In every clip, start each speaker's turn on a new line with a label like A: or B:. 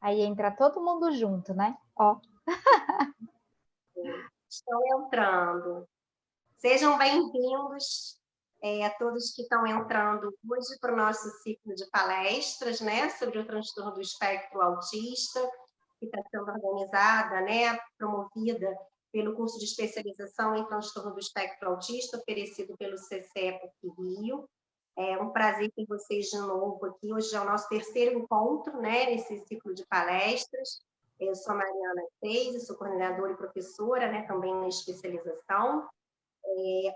A: Aí entra todo mundo junto, né? Ó.
B: Estão entrando. Sejam bem-vindos, a todos que estão entrando hoje para o nosso ciclo de palestras, né, sobre o transtorno do espectro autista, que está sendo organizada, né, promovida pelo curso de especialização em transtorno do espectro autista, oferecido pelo CCE Rio. É um prazer ter vocês de novo aqui. Hoje é o nosso terceiro encontro, né, nesse ciclo de palestras. Eu sou a Mariana Freire, sou coordenadora e professora, né, também na especialização.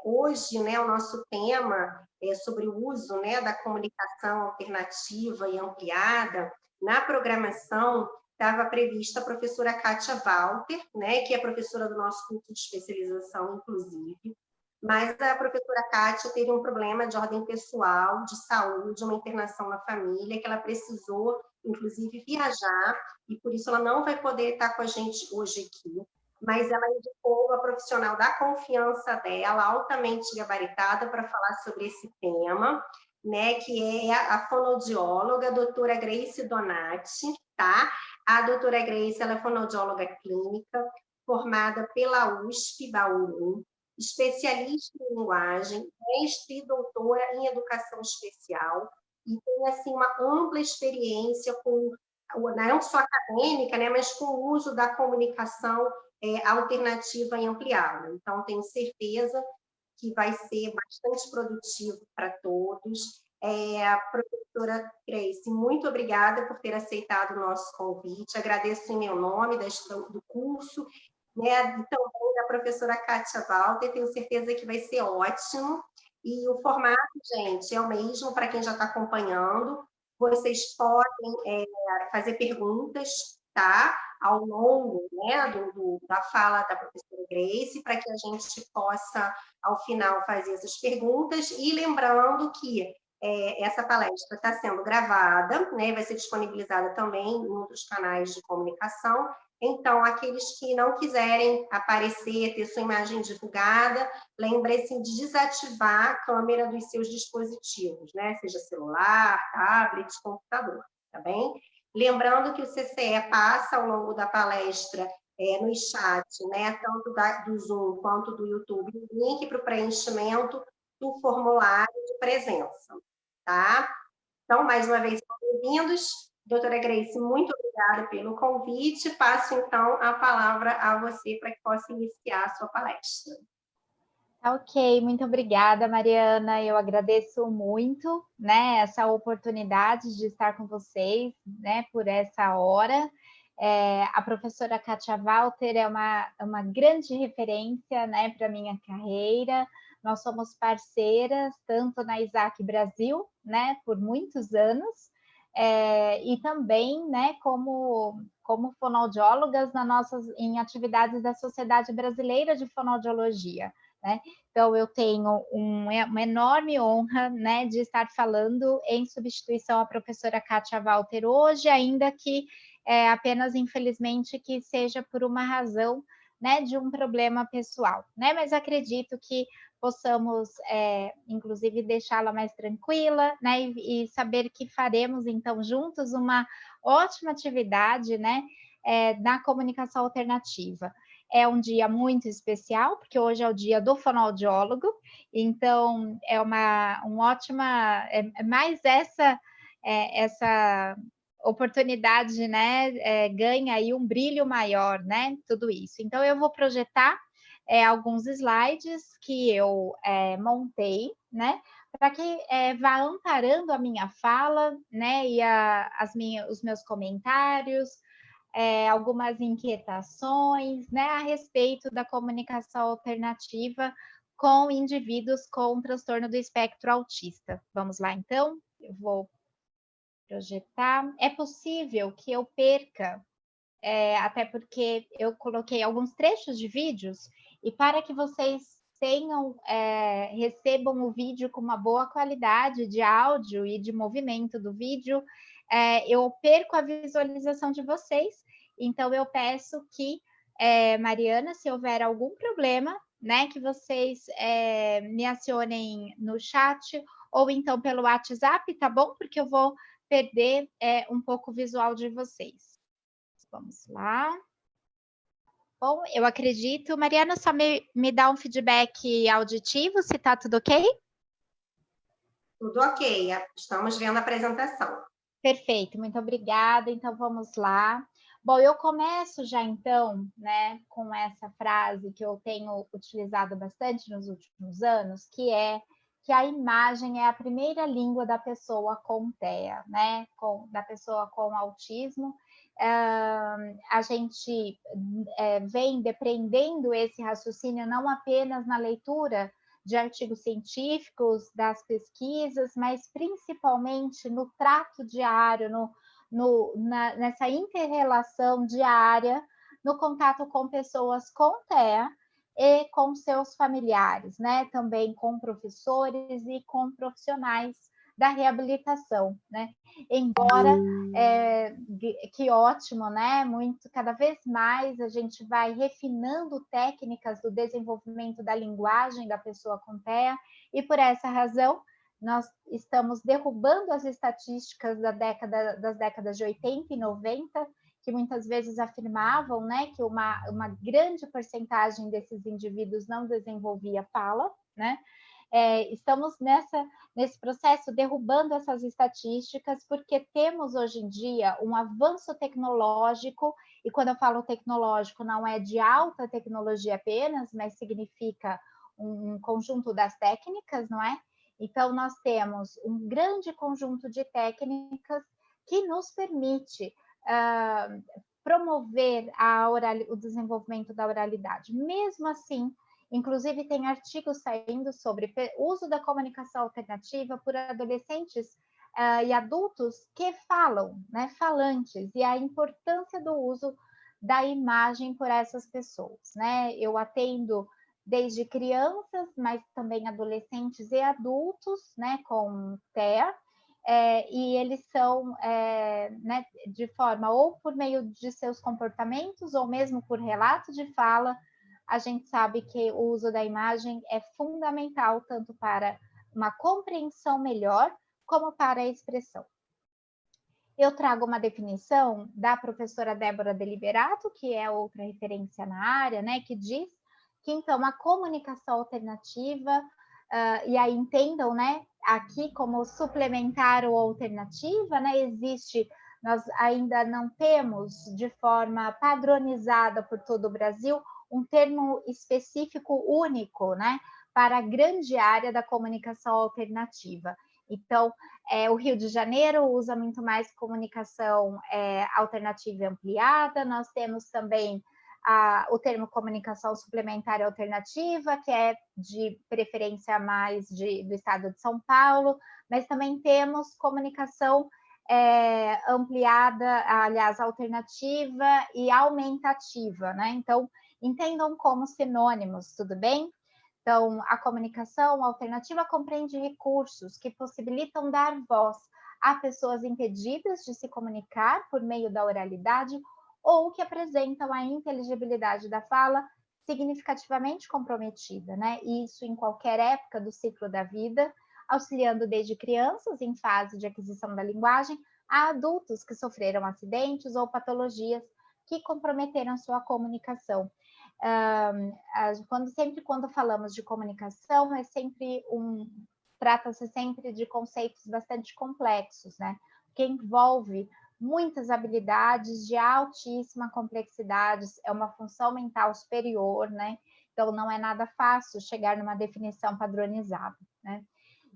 B: Hoje, né, o nosso tema é sobre o uso, né, da comunicação alternativa e ampliada. Na programação estava prevista a professora Kátia Walter, né, que é professora do nosso curso de especialização, inclusive, mas a professora Kátia teve um problema de ordem pessoal, de saúde, uma internação na família, que ela precisou, inclusive, viajar, e por isso ela não vai poder estar com a gente hoje aqui, mas ela indicou uma profissional da confiança dela, altamente gabaritada, para falar sobre esse tema, né, que é a fonoaudióloga, a doutora Grace Donati, tá? A doutora Grace, ela é fonoaudióloga clínica, formada pela USP, Bauru, especialista em linguagem, mestre e doutora em educação especial, e tem, assim, uma ampla experiência com, não só acadêmica, né, mas com o uso da comunicação alternativa e ampliada. Então, tenho certeza que vai ser bastante produtivo para todos. A professora Grace, muito obrigada por ter aceitado o nosso convite. Agradeço em meu nome do curso, né, e também da professora Kátia Walter. Tenho certeza que vai ser ótimo. E o formato, gente, é o mesmo para quem já está acompanhando. Vocês podem fazer perguntas, tá? Ao longo, né, da fala da professora Grace, para que a gente possa, ao final, fazer essas perguntas. E lembrando que essa palestra está sendo gravada, né, vai ser disponibilizada também em outros canais de comunicação. Então, aqueles que não quiserem aparecer, ter sua imagem divulgada, lembre-se de desativar a câmera dos seus dispositivos, né? Seja celular, tablet, computador, tá bem? Lembrando que o CCE passa ao longo da palestra no chat, né? Tanto do Zoom quanto do YouTube, o link para o preenchimento do formulário de presença, tá? Então, mais uma vez, bem-vindos. Doutora Grace, muito obrigada pelo convite. Passo, então, a palavra a você para que possa iniciar a sua palestra.
A: Ok, muito obrigada, Mariana. Eu agradeço muito, né, essa oportunidade de estar com vocês, né, por essa hora. A professora Kátia Walter é uma grande referência, né, para a minha carreira. Nós somos parceiras, tanto na Isaac Brasil, né, por muitos anos, e também, né, como fonoaudiólogas em atividades da Sociedade Brasileira de Fonoaudiologia, né? Então, eu tenho uma enorme honra, né, de estar falando em substituição à professora Kátia Walter hoje, ainda que apenas, infelizmente, que seja por uma razão, né, de um problema pessoal, né? Mas acredito que possamos, inclusive, deixá-la mais tranquila, né, e saber que faremos, então, juntos uma ótima atividade, né, na comunicação alternativa. É um dia muito especial, porque hoje é o dia do fonoaudiólogo, então é mais essa oportunidade, né, ganha aí um brilho maior, né, tudo isso. Então eu vou projetar alguns slides que eu montei, né, para que vá amparando a minha fala, né, e os meus comentários, algumas inquietações, né, a respeito da comunicação alternativa com indivíduos com transtorno do espectro autista. Vamos lá, então? Eu vou projetar. É possível que eu perca, até porque eu coloquei alguns trechos de vídeos, e para que vocês recebam o vídeo com uma boa qualidade de áudio e de movimento do vídeo, eu perco a visualização de vocês, então eu peço que, Mariana, se houver algum problema, né, que vocês me acionem no chat ou então pelo WhatsApp, tá bom? Porque eu vou perder um pouco o visual de vocês. Vamos lá. Bom, eu acredito. Mariana, só me dá um feedback auditivo, se está tudo ok?
B: Tudo ok, estamos vendo a apresentação.
A: Perfeito, muito obrigada. Então, vamos lá. Bom, eu começo já então, né, com essa frase que eu tenho utilizado bastante nos últimos anos, que é que a imagem é a primeira língua da pessoa com TEA, né, da pessoa com autismo. A gente vem depreendendo esse raciocínio não apenas na leitura de artigos científicos, das pesquisas, mas principalmente no trato diário, nessa inter-relação diária, no contato com pessoas com TEA e com seus familiares, né? Também com professores e com profissionais da reabilitação, né? Embora que ótimo, né? Muito, cada vez mais a gente vai refinando técnicas do desenvolvimento da linguagem da pessoa com TEA, e por essa razão nós estamos derrubando as estatísticas das décadas de 80 e 90, que muitas vezes afirmavam, né, que uma grande porcentagem desses indivíduos não desenvolvia fala, né? Estamos nesse processo derrubando essas estatísticas, porque temos hoje em dia um avanço tecnológico, e quando eu falo tecnológico, não é de alta tecnologia apenas, mas significa um conjunto das técnicas, não é? Então, nós temos um grande conjunto de técnicas que nos permite promover o desenvolvimento da oralidade. Mesmo assim, inclusive, tem artigos saindo sobre o uso da comunicação alternativa por adolescentes e adultos que falam, né, falantes, e a importância do uso da imagem por essas pessoas, né? Eu atendo desde crianças, mas também adolescentes e adultos, né, com TEA, e eles são, né, de forma ou por meio de seus comportamentos ou mesmo por relato de fala. A gente sabe que o uso da imagem é fundamental tanto para uma compreensão melhor como para a expressão. Eu trago uma definição da professora Débora Deliberato, que é outra referência na área, né, que diz que, então, a comunicação alternativa, e aí entendam, né, aqui como suplementar ou alternativa, né, nós ainda não temos de forma padronizada por todo o Brasil um termo específico único, né, para a grande área da comunicação alternativa. Então, o Rio de Janeiro usa muito mais comunicação alternativa e ampliada. Nós temos também o termo comunicação suplementar e alternativa, que é de preferência mais do estado de São Paulo, mas também temos comunicação ampliada, aliás, alternativa e aumentativa, né? Então, entendam como sinônimos, tudo bem? Então, a comunicação alternativa compreende recursos que possibilitam dar voz a pessoas impedidas de se comunicar por meio da oralidade ou que apresentam a inteligibilidade da fala significativamente comprometida, né? Isso em qualquer época do ciclo da vida, auxiliando desde crianças em fase de aquisição da linguagem a adultos que sofreram acidentes ou patologias que comprometeram sua comunicação. Quando falamos de comunicação, trata-se sempre de conceitos bastante complexos, né? Que envolve muitas habilidades de altíssima complexidade, é uma função mental superior, né? Então, não é nada fácil chegar numa definição padronizada, né?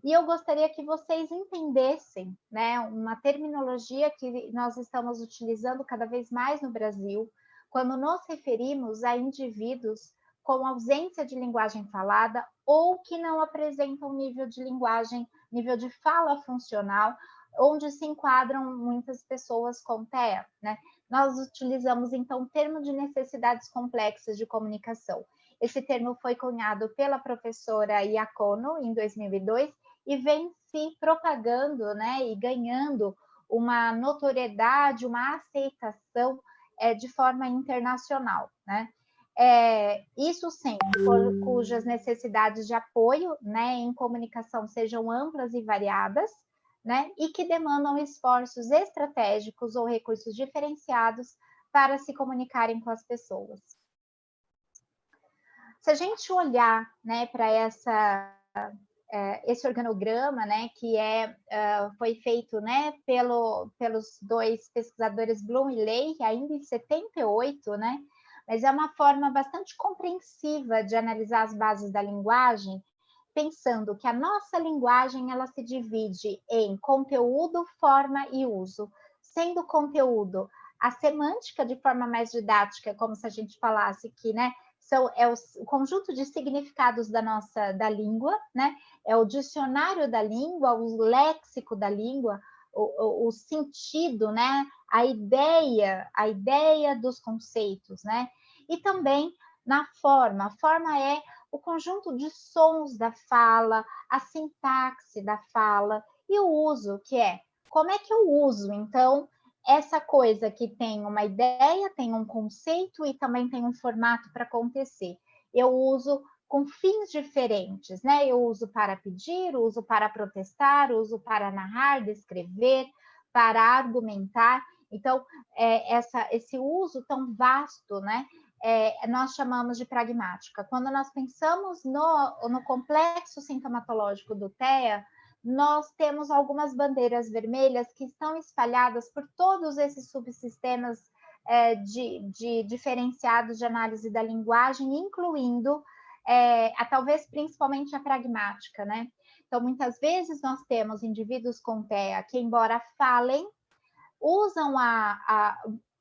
A: E eu gostaria que vocês entendessem, né, uma terminologia que nós estamos utilizando cada vez mais no Brasil, quando nos referimos a indivíduos com ausência de linguagem falada ou que não apresentam nível de fala funcional, onde se enquadram muitas pessoas com TEA, né? Nós utilizamos, então, o termo de necessidades complexas de comunicação. Esse termo foi cunhado pela professora Iacono em 2002 e vem se propagando, né, e ganhando uma notoriedade, uma aceitação de forma internacional, né? Isso sempre, cujas necessidades de apoio, né, em comunicação sejam amplas e variadas, né, e que demandam esforços estratégicos ou recursos diferenciados para se comunicarem com as pessoas. Se a gente olhar, né, para esse organograma, né, que foi feito, né, pelos dois pesquisadores Bloom e Ley, ainda em 78, né, mas é uma forma bastante compreensiva de analisar as bases da linguagem, pensando que a nossa linguagem ela se divide em conteúdo, forma e uso, sendo conteúdo a semântica de forma mais didática, como se a gente falasse que, né, o conjunto de significados da língua, né? É o dicionário da língua, o léxico da língua, o sentido, né? A ideia dos conceitos, né? E também na forma. A forma é o conjunto de sons da fala, a sintaxe da fala e o uso, que é como é que eu uso, então, essa coisa que tem uma ideia, tem um conceito e também tem um formato para acontecer. Eu uso com fins diferentes, né? Eu uso para pedir, uso para protestar, uso para narrar, descrever, para argumentar. Então, esse uso tão vasto, né? Nós chamamos de pragmática. Quando nós pensamos no complexo sintomatológico do TEA, nós temos algumas bandeiras vermelhas que estão espalhadas por todos esses subsistemas de diferenciados de análise da linguagem, incluindo talvez principalmente a pragmática, né? Então, muitas vezes nós temos indivíduos com TEA que, embora falem, usam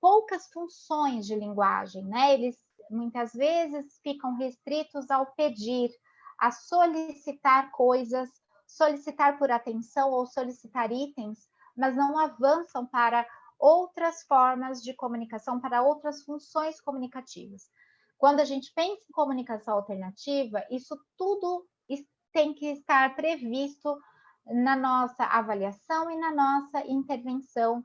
A: poucas funções de linguagem, né? Eles muitas vezes ficam restritos ao pedir, a solicitar coisas, solicitar por atenção ou solicitar itens, mas não avançam para outras formas de comunicação, para outras funções comunicativas. Quando a gente pensa em comunicação alternativa, isso tudo tem que estar previsto na nossa avaliação e na nossa intervenção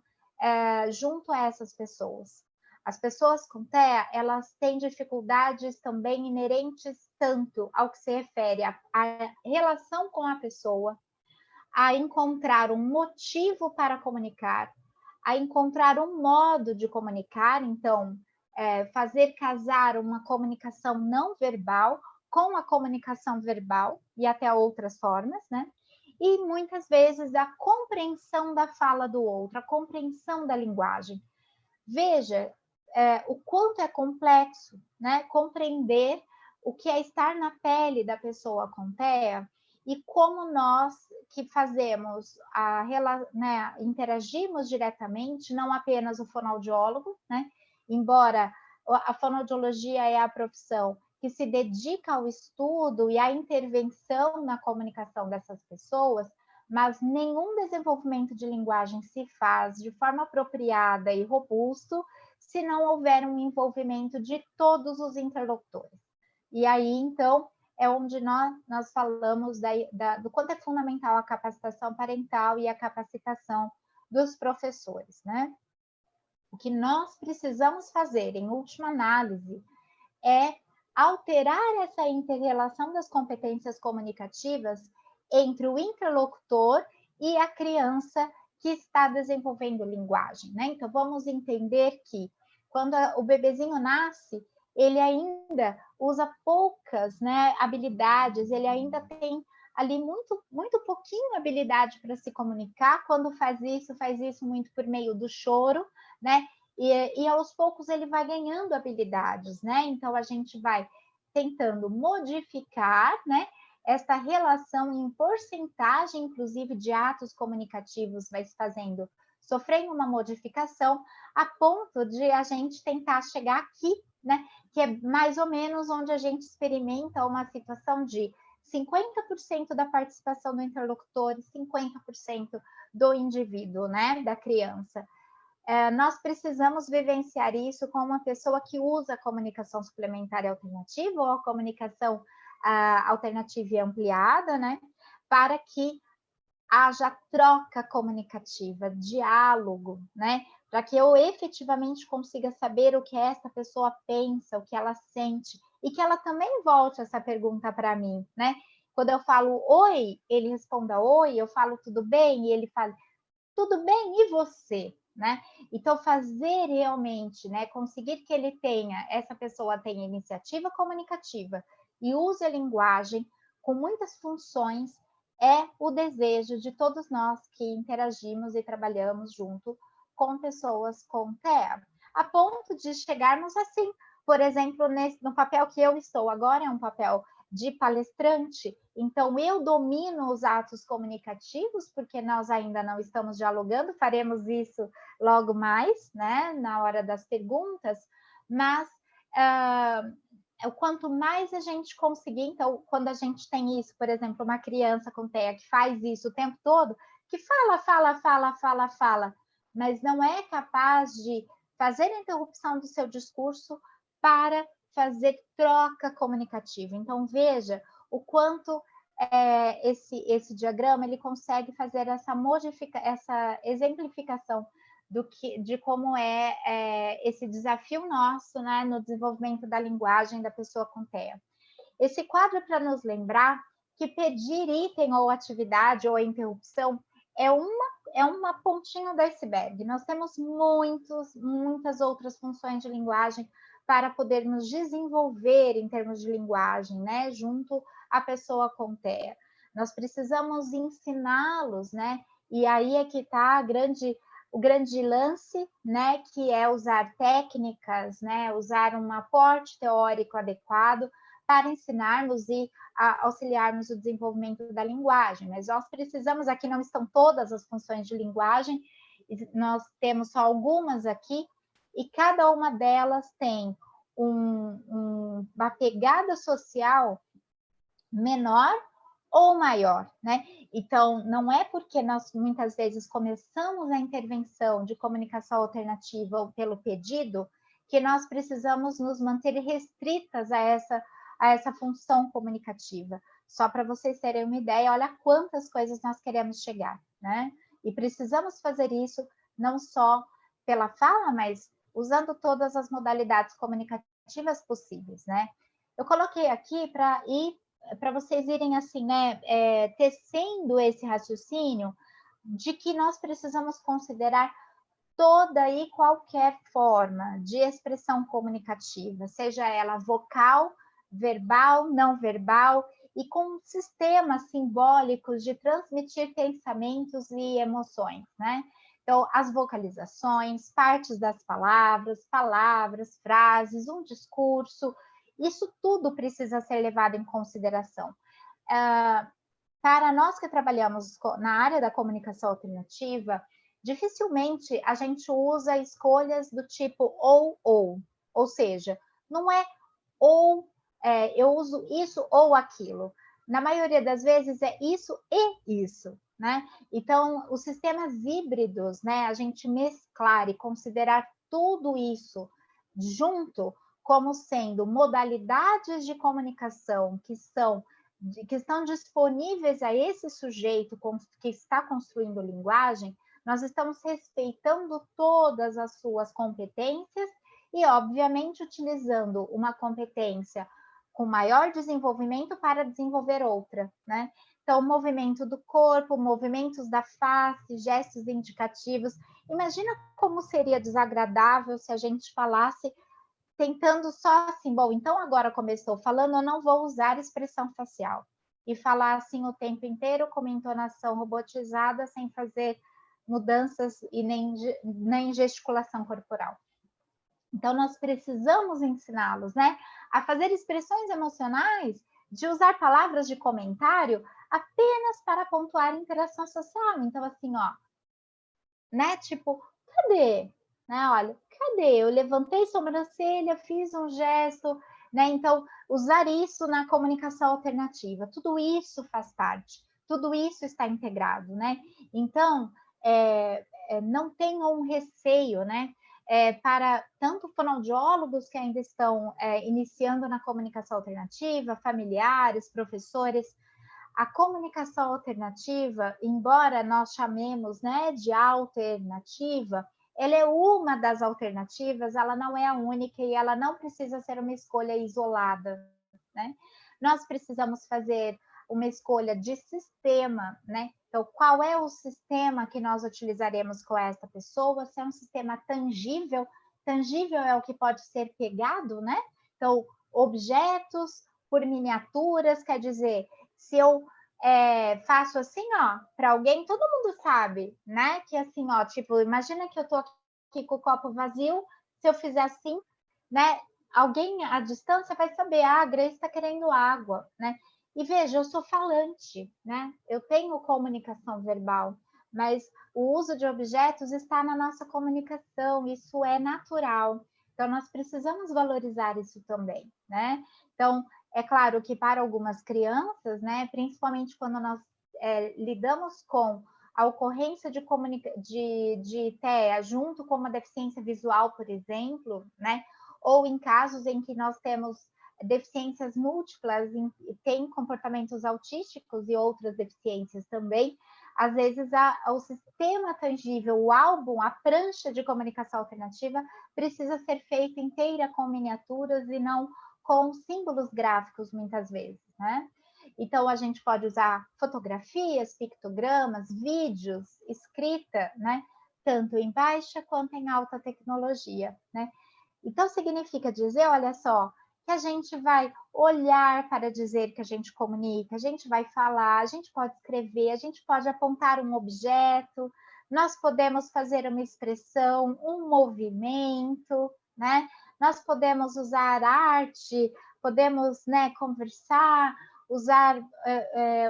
A: junto a essas pessoas. As pessoas com TEA, elas têm dificuldades também inerentes tanto ao que se refere à relação com a pessoa, a encontrar um motivo para comunicar, a encontrar um modo de comunicar, então, fazer casar uma comunicação não verbal com a comunicação verbal e até outras formas, né? E muitas vezes a compreensão da fala do outro, a compreensão da linguagem. Veja o quanto é complexo, né? Compreender o que é estar na pele da pessoa com TEA e como nós que fazemos, né, interagimos diretamente, não apenas o fonoaudiólogo, né? Embora a fonoaudiologia é a profissão que se dedica ao estudo e à intervenção na comunicação dessas pessoas, mas nenhum desenvolvimento de linguagem se faz de forma apropriada e robusto se não houver um envolvimento de todos os interlocutores. E aí, então, é onde nós falamos do quanto é fundamental a capacitação parental e a capacitação dos professores, né? O que nós precisamos fazer, em última análise, é alterar essa inter-relação das competências comunicativas entre o interlocutor e a criança que está desenvolvendo linguagem, né? Então, vamos entender que quando o bebezinho nasce, ele ainda usa poucas, né, habilidades, ele ainda tem ali muito pouquinho habilidade para se comunicar. Quando faz isso muito por meio do choro, né? E aos poucos ele vai ganhando habilidades, né? Então a gente vai tentando modificar, né, esta relação em porcentagem, inclusive de atos comunicativos, vai se fazendo, sofrendo uma modificação, a ponto de a gente tentar chegar aqui, né, que é mais ou menos onde a gente experimenta uma situação de 50% da participação do interlocutor e 50% do indivíduo, né, da criança. Nós precisamos vivenciar isso com uma pessoa que usa a comunicação suplementar e alternativa ou a comunicação alternativa e ampliada, né, para que haja troca comunicativa, diálogo, né, para que eu efetivamente consiga saber o que essa pessoa pensa, o que ela sente, e que ela também volte essa pergunta para mim, né? Quando eu falo oi, ele responda oi, eu falo tudo bem, e ele fala tudo bem, e você? né? Então, fazer realmente, né, conseguir que ele tenha, essa pessoa tenha iniciativa comunicativa e use a linguagem com muitas funções, é o desejo de todos nós que interagimos e trabalhamos junto com pessoas com TEA, a ponto de chegarmos assim, por exemplo, no papel que eu estou agora, é um papel de palestrante, então eu domino os atos comunicativos, porque nós ainda não estamos dialogando, faremos isso logo mais, né, na hora das perguntas, mas quanto mais a gente conseguir, então, quando a gente tem isso, por exemplo, uma criança com TEA que faz isso o tempo todo, que fala, mas não é capaz de fazer a interrupção do seu discurso para fazer troca comunicativa. Então, veja o quanto esse diagrama ele consegue fazer essa exemplificação de como esse desafio nosso, né, no desenvolvimento da linguagem da pessoa com TEA. Esse quadro é para nos lembrar que pedir item ou atividade ou interrupção é uma pontinha do iceberg. Nós temos muitas outras funções de linguagem para podermos desenvolver em termos de linguagem, né, junto à pessoa com TEA. Nós precisamos ensiná-los, né, e aí é que está o grande lance, né, que é usar técnicas, né, usar um aporte teórico adequado para ensinarmos e auxiliarmos o desenvolvimento da linguagem. Mas nós precisamos, aqui não estão todas as funções de linguagem, nós temos só algumas aqui, e cada uma delas tem uma pegada social menor ou maior, né? Então, não é porque nós muitas vezes começamos a intervenção de comunicação alternativa pelo pedido que nós precisamos nos manter restritas a essa função comunicativa. Só para vocês terem uma ideia, olha quantas coisas nós queremos chegar, né? E precisamos fazer isso não só pela fala, mas usando todas as modalidades comunicativas possíveis, né? Eu coloquei aqui para vocês irem assim, né, tecendo esse raciocínio de que nós precisamos considerar toda e qualquer forma de expressão comunicativa, seja ela vocal, verbal, não verbal, e com sistemas simbólicos de transmitir pensamentos e emoções, né? Então, as vocalizações, partes das palavras, frases, um discurso, isso tudo precisa ser levado em consideração. Para nós que trabalhamos na área da comunicação alternativa, dificilmente a gente usa escolhas do tipo ou seja, não é ou eu uso isso ou aquilo. Na maioria das vezes é isso e isso, né? Então, os sistemas híbridos, né, a gente mesclar e considerar tudo isso junto como sendo modalidades de comunicação que estão disponíveis a esse sujeito que está construindo linguagem, nós estamos respeitando todas as suas competências e, obviamente, utilizando uma competência com maior desenvolvimento para desenvolver outra, né? Então, o movimento do corpo, movimentos da face, gestos indicativos. Imagina como seria desagradável se a gente falasse tentando só assim, bom, então agora começou falando, eu não vou usar expressão facial. E falar assim o tempo inteiro com uma entonação robotizada, sem fazer mudanças e nem gesticulação corporal. Então, nós precisamos ensiná-los, né, a fazer expressões emocionais, de usar palavras de comentário apenas para pontuar interação social. Então, assim, ó, né, tipo, cadê? Né, olha, cadê? Eu levantei sobrancelha, fiz um gesto, né? Então, usar isso na comunicação alternativa, tudo isso faz parte, tudo isso está integrado, né? Então, não tenham um receio, né? Para tanto fonoaudiólogos que ainda estão iniciando na comunicação alternativa, familiares, professores, a comunicação alternativa, embora nós chamemos, né, de alternativa, ela é uma das alternativas, ela não é a única e ela não precisa ser uma escolha isolada, né? Nós precisamos fazer uma escolha de sistema, né? Então, qual é o sistema que nós utilizaremos com esta pessoa? Se é um sistema tangível, tangível é o que pode ser pegado, né? Então, objetos por miniaturas, quer dizer, se eu faço assim, ó, para alguém, todo mundo sabe, né? Que assim, ó, tipo, imagina que eu tô aqui com o copo vazio, se eu fizer assim, né? Alguém à distância vai saber, ah, a Grace está querendo água, né? E veja, eu sou falante, né? Eu tenho comunicação verbal, mas o uso de objetos está na nossa comunicação, isso é natural. Então, nós precisamos valorizar isso também, né? Então, é claro que para algumas crianças, né, principalmente quando nós lidamos com a ocorrência de TEA junto com uma deficiência visual, por exemplo, né, ou em casos em que nós temos deficiências múltiplas, tem comportamentos autísticos e outras deficiências também, às vezes o sistema tangível, o álbum, a prancha de comunicação alternativa precisa ser feita inteira com miniaturas e não com símbolos gráficos, muitas vezes, né? Então, a gente pode usar fotografias, pictogramas, vídeos, escrita, né? Tanto em baixa quanto em alta tecnologia, né? Então, significa dizer, olha só, que a gente vai olhar para dizer que a gente comunica, a gente vai falar, a gente pode escrever, a gente pode apontar um objeto, nós podemos fazer uma expressão, um movimento, né? Nós podemos usar arte, podemos, né, conversar, usar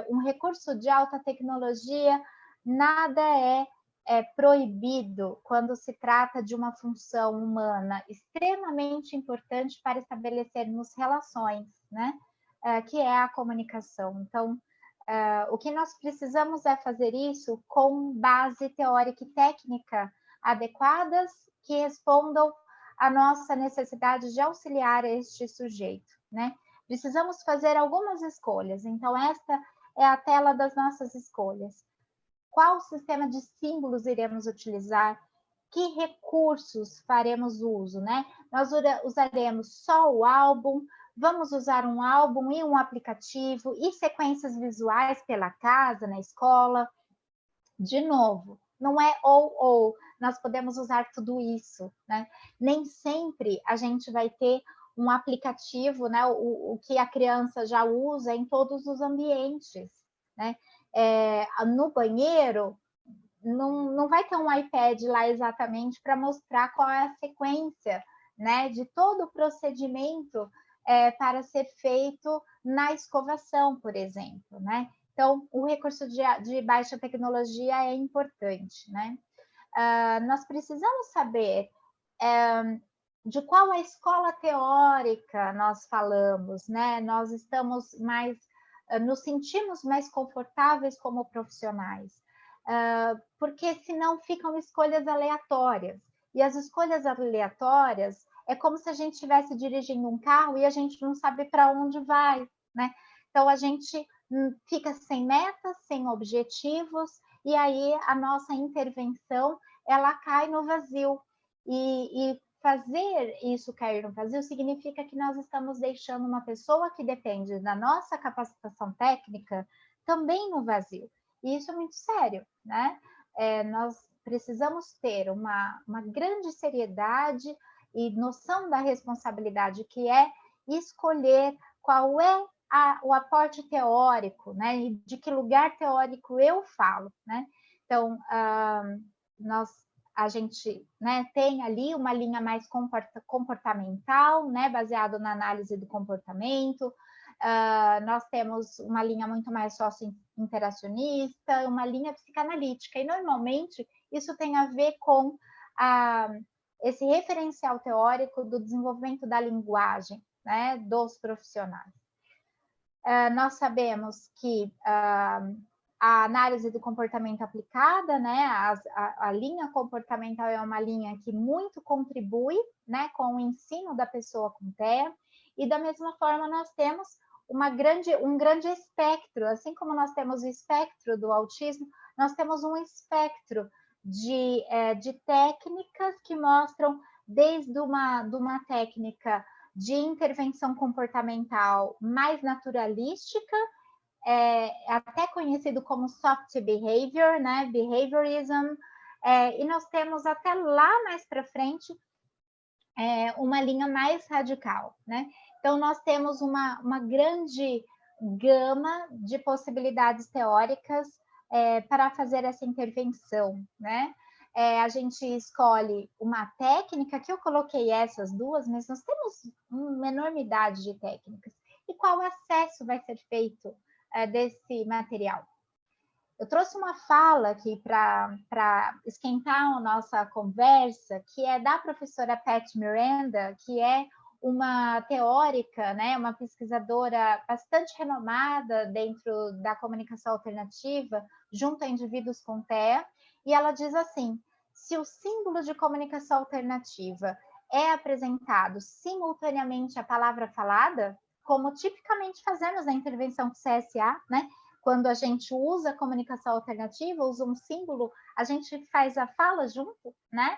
A: um recurso de alta tecnologia, nada é proibido quando se trata de uma função humana extremamente importante para estabelecermos relações, né? Que é a comunicação. Então, o que nós precisamos é fazer isso com base teórica e técnica adequadas que respondam à nossa necessidade de auxiliar este sujeito, né? Precisamos fazer algumas escolhas. Então, esta é a tela das nossas escolhas. Qual sistema de símbolos iremos utilizar? Que recursos faremos uso, né? Nós usaremos só o álbum, vamos usar um álbum e um aplicativo e sequências visuais pela casa, na escola. De novo, não é ou, nós podemos usar tudo isso, né? Nem sempre a gente vai ter um aplicativo, né? O que a criança já usa em todos os ambientes, né? No banheiro, não vai ter um iPad lá exatamente para mostrar qual é a sequência, né, de todo o procedimento para ser feito na escovação, por exemplo, né? Então, o recurso de baixa tecnologia é importante, né? Nós precisamos saber de qual a escola teórica nós falamos, né? Nós estamos mais, nos sentimos mais confortáveis como profissionais, porque senão ficam escolhas aleatórias. E as escolhas aleatórias é como se a gente estivesse dirigindo um carro e a gente não sabe para onde vai, né? Então a gente fica sem metas, sem objetivos, e aí a nossa intervenção ela cai no vazio. E fazer isso cair no vazio significa que nós estamos deixando uma pessoa que depende da nossa capacitação técnica também no vazio. E isso é muito sério, né? Nós precisamos ter uma grande seriedade e noção da responsabilidade que é escolher qual é o aporte teórico, né? E de que lugar teórico eu falo, né? Então, a gente, né, tem ali uma linha mais comportamental, né, baseado na análise do comportamento. Nós temos uma linha muito mais socio-interacionista, uma linha psicanalítica, e normalmente isso tem a ver com esse referencial teórico do desenvolvimento da linguagem, né, dos profissionais. Nós sabemos que a análise do comportamento aplicada, né, a linha comportamental é uma linha que muito contribui, né, com o ensino da pessoa com TEA, e da mesma forma nós temos um grande espectro, assim como nós temos o espectro do autismo, nós temos um espectro de técnicas que mostram desde uma técnica de intervenção comportamental mais naturalística, até conhecido como soft behavior, né? Behaviorism, e nós temos até lá mais para frente uma linha mais radical, né? Então, nós temos uma grande gama de possibilidades teóricas para fazer essa intervenção, né? A gente escolhe uma técnica, que eu coloquei essas duas, mas nós temos uma enormidade de técnicas. E qual acesso vai ser feito desse material? Eu trouxe uma fala aqui para esquentar a nossa conversa, que é da professora Pat Miranda, que é uma teórica, né, uma pesquisadora bastante renomada dentro da comunicação alternativa, junto a indivíduos com TEA, e ela diz assim: se o símbolo de comunicação alternativa é apresentado simultaneamente à palavra falada, como tipicamente fazemos na intervenção com CSA, né? Quando a gente usa a comunicação alternativa, usa um símbolo, a gente faz a fala junto, né?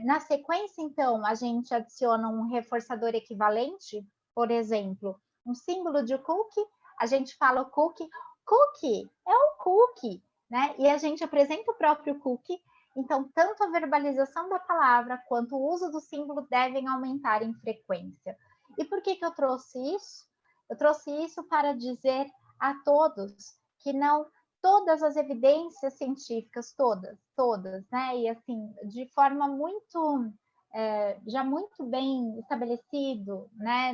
A: Na sequência, então, a gente adiciona um reforçador equivalente, por exemplo, um símbolo de cookie, a gente fala o cookie, cookie é um cookie, né? E a gente apresenta o próprio cookie, então, tanto a verbalização da palavra quanto o uso do símbolo devem aumentar em frequência. E por que eu trouxe isso? Eu trouxe isso para dizer a todos que não todas as evidências científicas, todas, né? E assim, de forma muito, já muito bem estabelecido, né?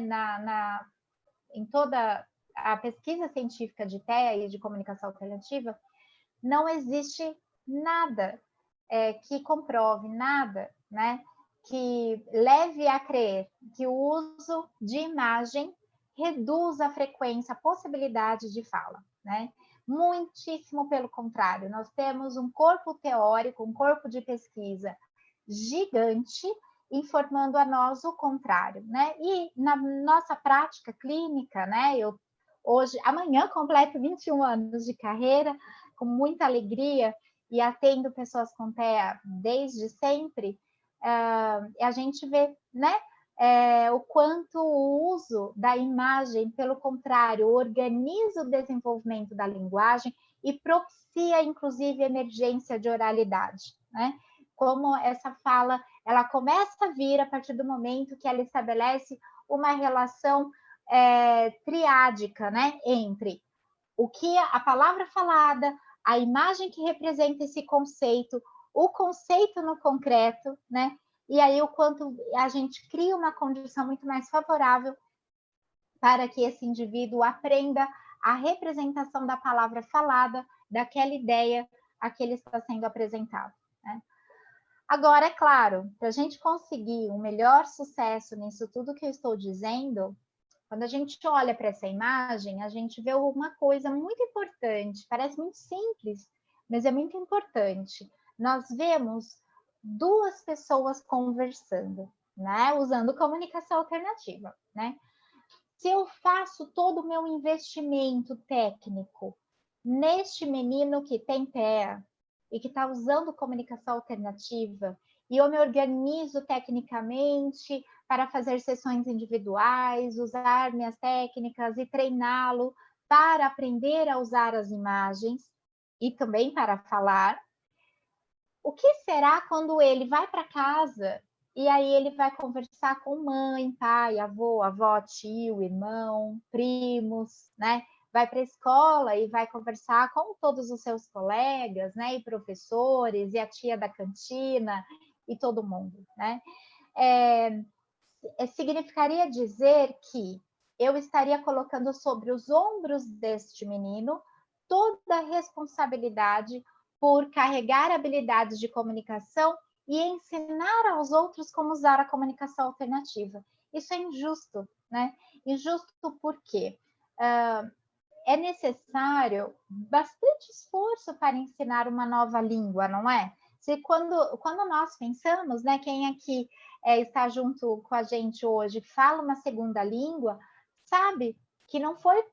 A: Em toda a pesquisa científica de TEA e de comunicação alternativa, não existe nada que comprove, nada, né? Que leve a crer que o uso de imagem reduz a frequência, a possibilidade de fala, né? Muitíssimo pelo contrário, nós temos um corpo teórico, um corpo de pesquisa gigante, informando a nós o contrário, né? E na nossa prática clínica, né? Amanhã completo 21 anos de carreira, com muita alegria, e atendo pessoas com TEA desde sempre, a gente vê, né? O quanto o uso da imagem, pelo contrário, organiza o desenvolvimento da linguagem e propicia, inclusive, emergência de oralidade, né? Como essa fala, ela começa a vir a partir do momento que ela estabelece uma relação triádica, né? Entre o que a palavra falada, a imagem que representa esse conceito, o conceito no concreto, né? E aí o quanto a gente cria uma condição muito mais favorável para que esse indivíduo aprenda a representação da palavra falada, daquela ideia a que ele está sendo apresentado, né? Agora, é claro, para a gente conseguir um melhor sucesso nisso tudo que eu estou dizendo, quando a gente olha para essa imagem, a gente vê uma coisa muito importante, parece muito simples, mas é muito importante. Nós vemos duas pessoas conversando, né? Usando comunicação alternativa, né? Se eu faço todo o meu investimento técnico neste menino que tem TEA e que está usando comunicação alternativa, e eu me organizo tecnicamente para fazer sessões individuais, usar minhas técnicas e treiná-lo para aprender a usar as imagens e também para falar. O que será quando ele vai para casa e aí ele vai conversar com mãe, pai, avô, avó, tio, irmão, primos, né? Vai para a escola e vai conversar com todos os seus colegas, né? E professores, e a tia da cantina, e todo mundo, né? Significaria dizer que eu estaria colocando sobre os ombros deste menino toda a responsabilidade por carregar habilidades de comunicação e ensinar aos outros como usar a comunicação alternativa. Isso é injusto, né? Injusto porque é necessário bastante esforço para ensinar uma nova língua, não é? Se quando nós pensamos, né, quem aqui está junto com a gente hoje fala uma segunda língua, sabe que não foi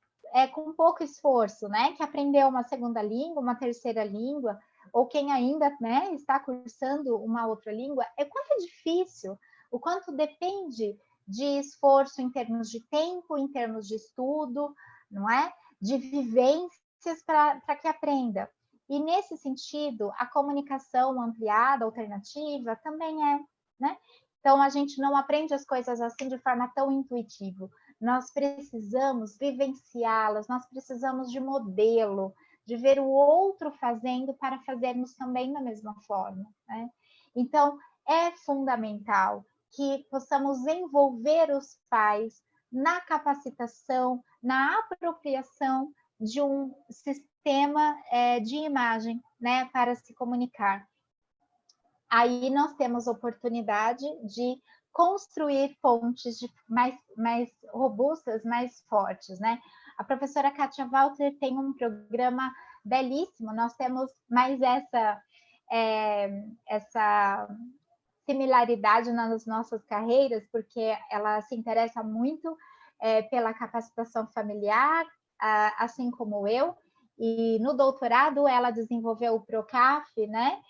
A: com pouco esforço, né, que aprendeu uma segunda língua, uma terceira língua, ou quem ainda, né, está cursando uma outra língua, é quanto é difícil, o quanto depende de esforço em termos de tempo, em termos de estudo, não é? de vivências para que aprenda. E, nesse sentido, a comunicação ampliada, alternativa, também é, né? Então, a gente não aprende as coisas assim de forma tão intuitiva. Nós precisamos vivenciá-las, nós precisamos de modelo, de ver o outro fazendo para fazermos também da mesma forma, né? Então, é fundamental que possamos envolver os pais na capacitação, na apropriação de um sistema de imagem, né, para se comunicar. Aí nós temos oportunidade de construir pontes mais robustas, mais fortes, né? A professora Kátia Walter tem um programa belíssimo, nós temos mais essa similaridade nas nossas carreiras, porque ela se interessa muito pela capacitação familiar, assim como eu, e no doutorado ela desenvolveu o PROCAF, né?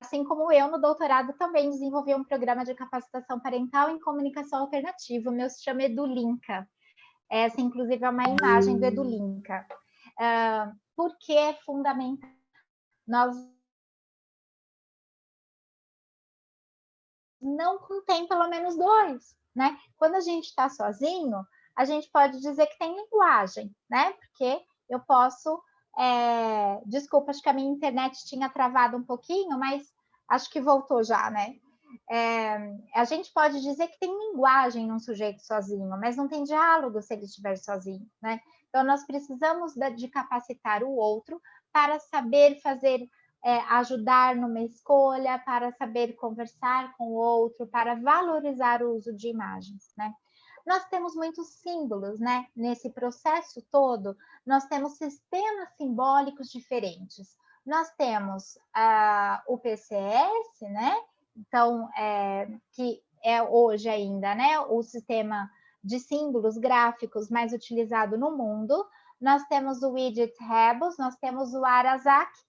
A: Assim como eu, no doutorado, também desenvolvi um programa de capacitação parental em comunicação alternativa, o meu se chama EduLinka. Essa, inclusive, é uma imagem do EduLinka. Porque é fundamental nós não contém pelo menos dois, né? Quando a gente está sozinho, a gente pode dizer que tem linguagem, né? Porque eu posso... desculpa, acho que a minha internet tinha travado um pouquinho, mas acho que voltou já, né? A gente pode dizer que tem linguagem num sujeito sozinho, mas não tem diálogo se ele estiver sozinho, né? Então, nós precisamos de capacitar o outro para saber fazer... ajudar numa escolha, para saber conversar com o outro, para valorizar o uso de imagens, né? Nós temos muitos símbolos, né? Nesse processo todo, nós temos sistemas simbólicos diferentes. Nós temos o PCS, né? Então, que é hoje ainda, né? O sistema de símbolos gráficos mais utilizado no mundo. Nós temos o Widget Rebus, nós temos o Arasaki.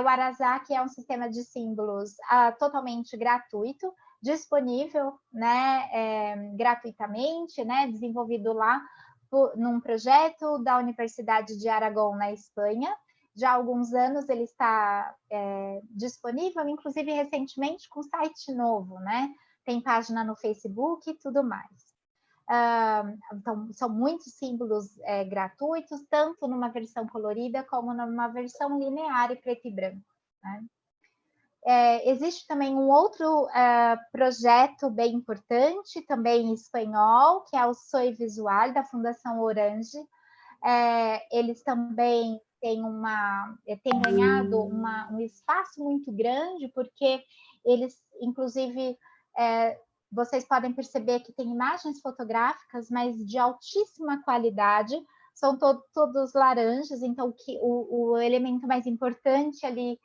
A: O Arasaki é um sistema de símbolos totalmente gratuito, disponível, né, gratuitamente, né, desenvolvido lá num projeto da Universidade de Aragão, na Espanha. Já há alguns anos ele está disponível, inclusive recentemente com site novo, né? Tem página no Facebook e tudo mais. Então, são muitos símbolos gratuitos, tanto numa versão colorida como numa versão linear e preto e branco, né? Existe também um outro projeto bem importante, também em espanhol, que é o Soy Visual, da Fundação Orange. Eles também têm ganhado um espaço muito grande, porque eles, inclusive, vocês podem perceber que tem imagens fotográficas, mas de altíssima qualidade, são todos laranjas, então o elemento mais importante ali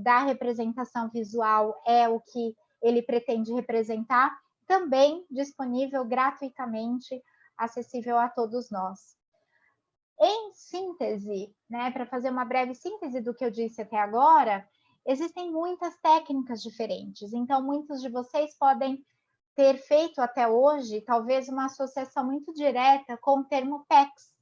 A: da representação visual é o que ele pretende representar, também disponível gratuitamente, acessível a todos nós. Em síntese, né, para fazer uma breve síntese do que eu disse até agora, existem muitas técnicas diferentes, então muitos de vocês podem ter feito até hoje, talvez, uma associação muito direta com o termo PECs,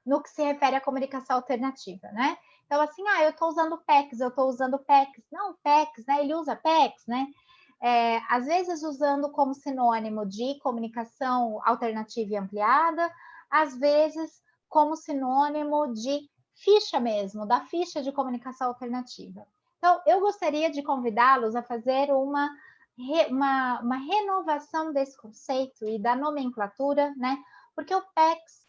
A: no que se refere à comunicação alternativa, né? Então, assim, eu estou usando PECs, eu estou usando PECs. Não, PECs, né? Ele usa PECs, né? Às vezes usando como sinônimo de comunicação alternativa e ampliada, às vezes como sinônimo de ficha mesmo, da ficha de comunicação alternativa. Então, eu gostaria de convidá-los a fazer uma renovação desse conceito e da nomenclatura, né? Porque o PECs,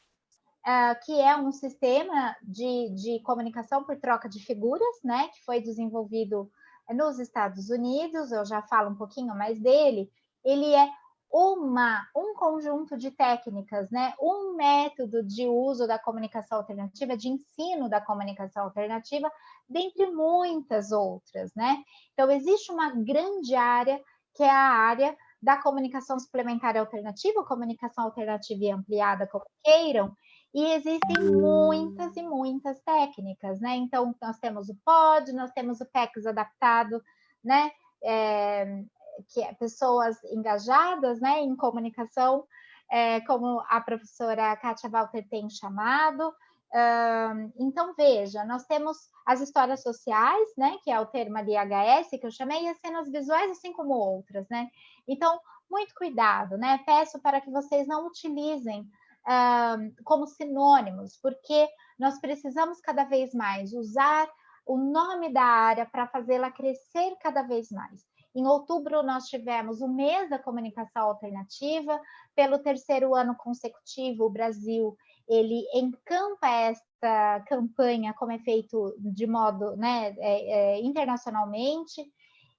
A: que é um sistema de comunicação por troca de figuras, né? Que foi desenvolvido nos Estados Unidos, eu já falo um pouquinho mais dele. Ele é um conjunto de técnicas, né? Um método de uso da comunicação alternativa, de ensino da comunicação alternativa, dentre muitas outras, né? Então, existe uma grande área, que é a área da comunicação suplementar alternativa, comunicação alternativa e ampliada, como queiram, e existem muitas e muitas técnicas, né? Então, nós temos o POD, nós temos o PECs adaptado, né? Que é pessoas engajadas, né, em comunicação, como a professora Kátia Walter tem chamado. Então, veja, nós temos as histórias sociais, né, que é o termo ali HS, que eu chamei, e as cenas visuais, assim como outras, né? Então, muito cuidado, né? Peço para que vocês não utilizem como sinônimos, porque nós precisamos cada vez mais usar o nome da área para fazê-la crescer cada vez mais. Em outubro, nós tivemos o mês da comunicação alternativa. Pelo terceiro ano consecutivo, o Brasil ele encampa esta campanha, como é feito de modo, né, internacionalmente,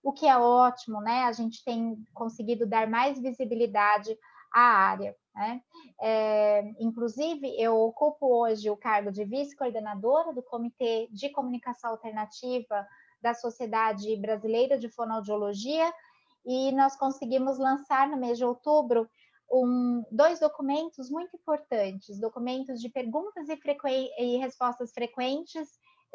A: o que é ótimo, né? A gente tem conseguido dar mais visibilidade à área, né? Inclusive, eu ocupo hoje o cargo de vice-coordenadora do Comitê de Comunicação Alternativa da Sociedade Brasileira de Fonoaudiologia, e nós conseguimos lançar no mês de outubro dois documentos muito importantes, documentos de perguntas e respostas frequentes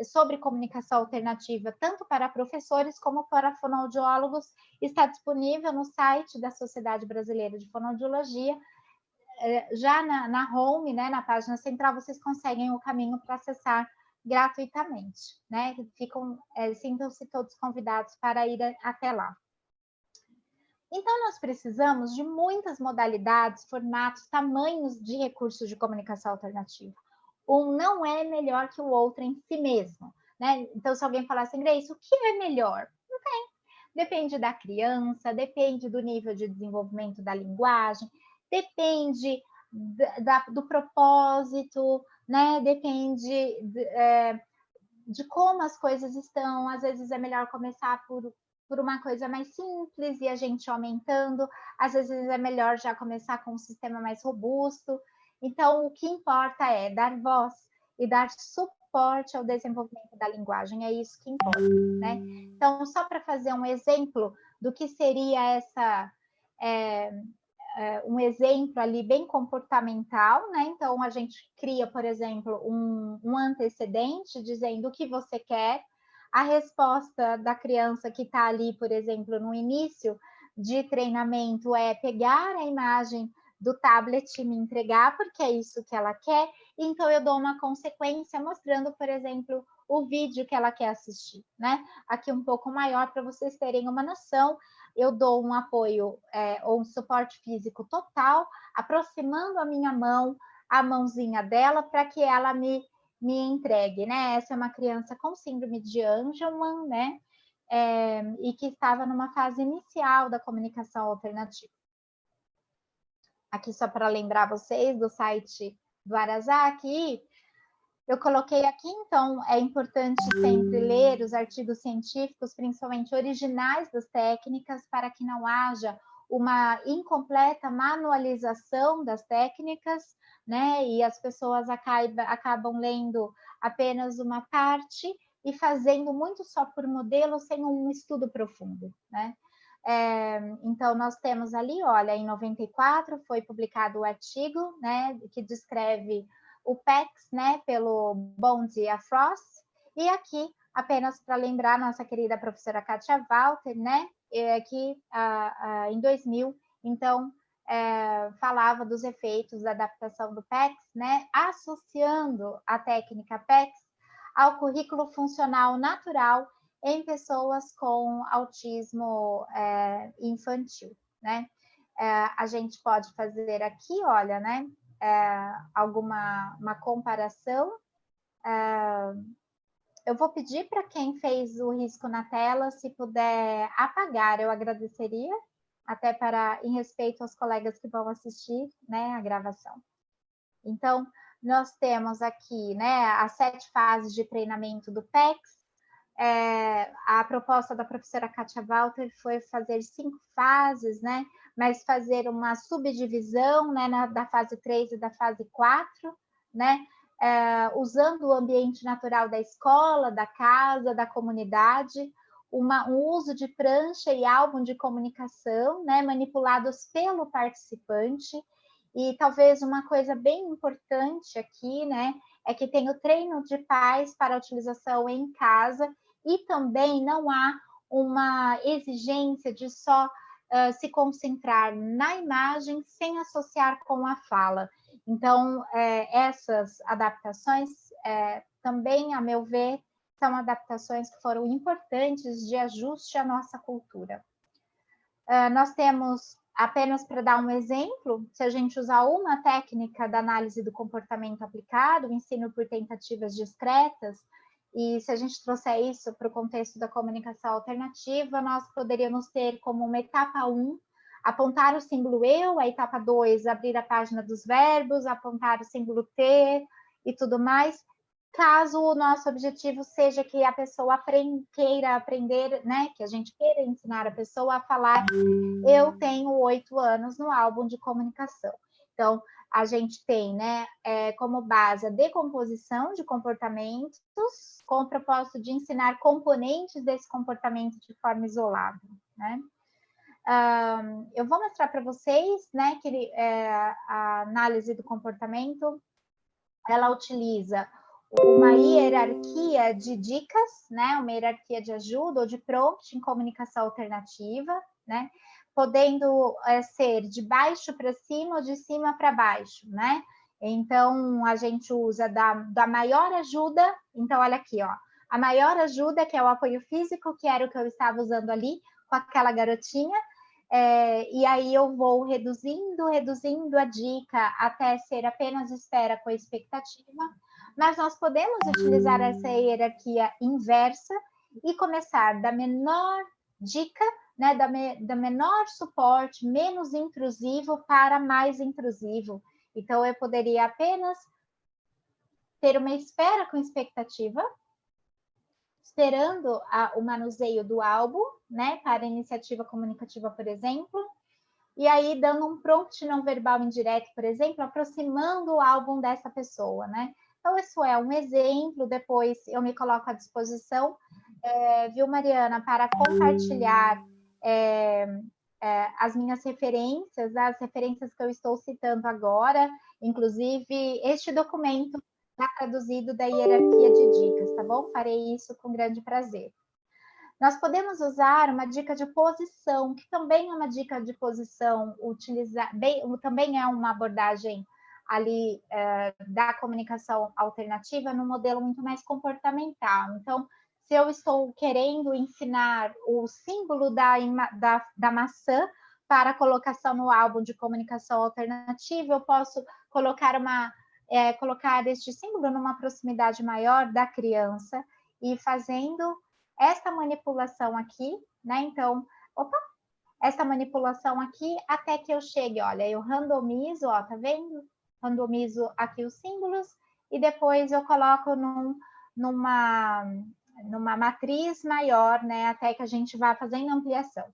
A: sobre comunicação alternativa, tanto para professores como para fonoaudiólogos. Está disponível no site da Sociedade Brasileira de Fonoaudiologia. Já na home, né, na página central, vocês conseguem o caminho para acessar gratuitamente, né? Sintam-se todos convidados para ir até lá. Então, nós precisamos de muitas modalidades, formatos, tamanhos de recursos de comunicação alternativa. Um não é melhor que o outro em si mesmo, né? Então, se alguém falar assim, Grace, o que é melhor? Não tem. Depende da criança, depende do nível de desenvolvimento da linguagem, depende do propósito, né? Depende de como as coisas estão. Às vezes é melhor começar por uma coisa mais simples e a gente aumentando. Às vezes é melhor já começar com um sistema mais robusto. Então, o que importa é dar voz e dar suporte ao desenvolvimento da linguagem, é isso que importa, né? Então, só para fazer um exemplo do que seria um exemplo ali bem comportamental, né? Então, a gente cria, por exemplo, um antecedente dizendo o que você quer. A resposta da criança que está ali, por exemplo, no início de treinamento é pegar a imagem do tablet e me entregar, porque é isso que ela quer. Então, eu dou uma consequência mostrando, por exemplo, o vídeo que ela quer assistir, né? Aqui um pouco maior para vocês terem uma noção. Eu dou um apoio ou um suporte físico total, aproximando a minha mão, a mãozinha dela, para que ela me entregue, né? Essa é uma criança com síndrome de Angelman, né? E que estava numa fase inicial da comunicação alternativa. Aqui só para lembrar vocês do site do Arazaki, eu coloquei aqui, então, é importante sempre ler os artigos científicos, principalmente originais das técnicas, para que não haja uma incompleta manualização das técnicas, né? E as pessoas acabam lendo apenas uma parte e fazendo muito só por modelo, sem um estudo profundo, né? Então, nós temos ali, olha, em 94 foi publicado o artigo, né, que descreve o PECS, né, pelo Bond e a Frost, e aqui, apenas para lembrar, nossa querida professora Kátia Walter, né, que em 2000, então, falava dos efeitos da adaptação do PECS, né, associando a técnica PECS ao currículo funcional natural em pessoas com autismo infantil, né? A gente pode fazer aqui, olha, né? Uma comparação. Eu vou pedir para quem fez o risco na tela, se puder apagar, eu agradeceria, até em respeito aos colegas que vão assistir, né, a gravação. Então, nós temos aqui, né, as 7 fases de treinamento do PECS. A proposta da professora Kátia Walter foi fazer 5 fases, né? Mas fazer uma subdivisão, né, da fase 3 e da fase 4, né? Usando o ambiente natural da escola, da casa, da comunidade, um uso de prancha e álbum de comunicação, né, manipulados pelo participante. E talvez uma coisa bem importante aqui, né, é que tem o treino de pais para utilização em casa, e também não há uma exigência de só se concentrar na imagem sem associar com a fala. Então, essas adaptações também, a meu ver, são adaptações que foram importantes de ajuste à nossa cultura. Nós temos, apenas para dar um exemplo, se a gente usar uma técnica da análise do comportamento aplicado, o ensino por tentativas discretas, e se a gente trouxer isso para o contexto da comunicação alternativa, nós poderíamos ter como uma etapa 1, apontar o símbolo eu, a etapa 2, abrir a página dos verbos, apontar o símbolo T e tudo mais, caso o nosso objetivo seja que a pessoa queira aprender, né, que a gente queira ensinar a pessoa a falar eu tenho 8 anos no álbum de comunicação. Então, a gente tem, né, como base a decomposição de comportamentos com o propósito de ensinar componentes desse comportamento de forma isolada, né? Eu vou mostrar para vocês, né, que a análise do comportamento, ela utiliza uma hierarquia de dicas, né, uma hierarquia de ajuda ou de prompt em comunicação alternativa, né, podendo ser de baixo para cima ou de cima para baixo, né? Então, a gente usa da maior ajuda, então, olha aqui, ó, a maior ajuda, que é o apoio físico, que era o que eu estava usando ali com aquela garotinha, e aí eu vou reduzindo a dica até ser apenas espera com expectativa, mas nós podemos utilizar essa hierarquia inversa e começar da menor dica, né, da menor suporte, menos intrusivo para mais intrusivo. Então, eu poderia apenas ter uma espera com expectativa, esperando o manuseio do álbum, né, para iniciativa comunicativa, por exemplo, e aí dando um prompt não verbal indireto, por exemplo, aproximando o álbum dessa pessoa, né? Então, isso é um exemplo, depois eu me coloco à disposição, viu, Mariana, para compartilhar as minhas referências, as referências que eu estou citando agora, inclusive este documento está traduzido da hierarquia de dicas, tá bom? Farei isso com grande prazer. Nós podemos usar uma dica de posição, que também é uma dica de posição, também é uma abordagem ali da comunicação alternativa no modelo muito mais comportamental. Então, se eu estou querendo ensinar o símbolo da maçã para colocação no álbum de comunicação alternativa, eu posso colocar este símbolo numa proximidade maior da criança e fazendo esta manipulação aqui, né? Então, esta manipulação aqui até que eu chegue, olha, eu randomizo, ó, tá vendo? Randomizo aqui os símbolos e depois eu coloco numa matriz maior, né? Até que a gente vá fazendo ampliação.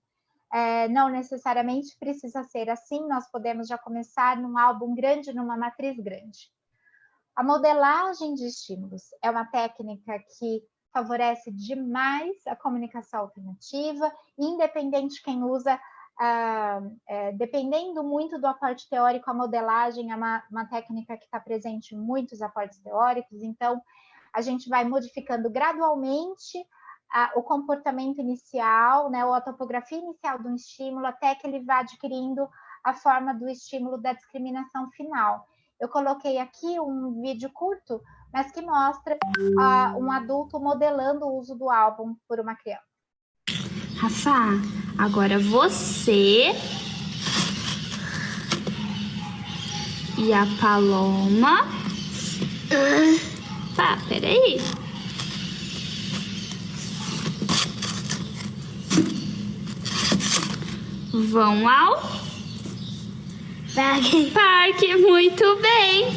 A: Não necessariamente precisa ser assim, nós podemos já começar num álbum grande, numa matriz grande. A modelagem de estímulos é uma técnica que favorece demais a comunicação alternativa, independente de quem usa, dependendo muito do aporte teórico, a modelagem é uma técnica que está presente em muitos aportes teóricos, então a gente vai modificando gradualmente o comportamento inicial, né, ou a topografia inicial do estímulo, até que ele vá adquirindo a forma do estímulo da discriminação final. Eu coloquei aqui um vídeo curto, mas que mostra um adulto modelando o uso do álbum por uma criança.
C: Rafa, agora você e a Paloma... Tá, peraí. Vão ao... Parque, muito bem.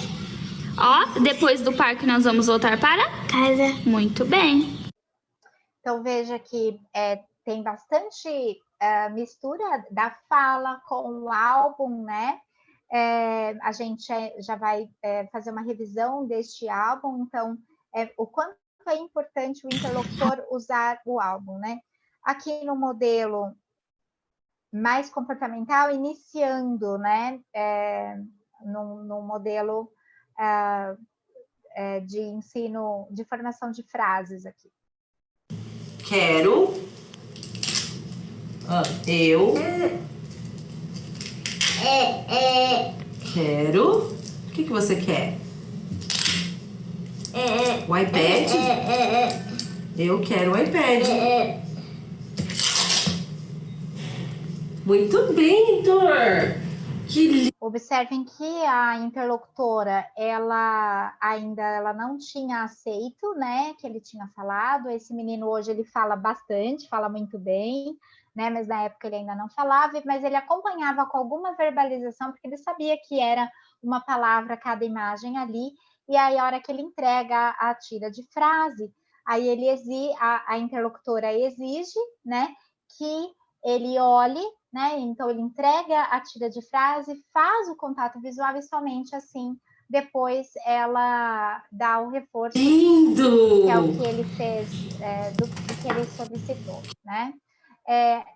C: Ó, depois do parque nós vamos voltar para casa. Muito bem.
A: Então, veja que tem bastante mistura da fala com o álbum, né? A gente já vai fazer uma revisão deste álbum, então, o quanto é importante o interlocutor usar o álbum, né? Aqui no modelo mais comportamental, iniciando, né? No modelo de ensino, de formação de frases aqui.
D: Quero Eu quero. O que você quer? O iPad? Eu quero o iPad. Muito bem, Heitor. Que lindo.
A: Observem que a interlocutora, ela não tinha aceito, né, que ele tinha falado. Esse menino hoje ele fala bastante, fala muito bem, né, mas na época ele ainda não falava, mas ele acompanhava com alguma verbalização, porque ele sabia que era uma palavra cada imagem ali, e aí a hora que ele entrega a tira de frase, aí ele a interlocutora exige, né, que ele olhe, né? Então ele entrega a tira de frase, faz o contato visual e somente assim depois ela dá o reforço.
D: Lindo!
A: Que é o que ele fez, do que ele solicitou, né?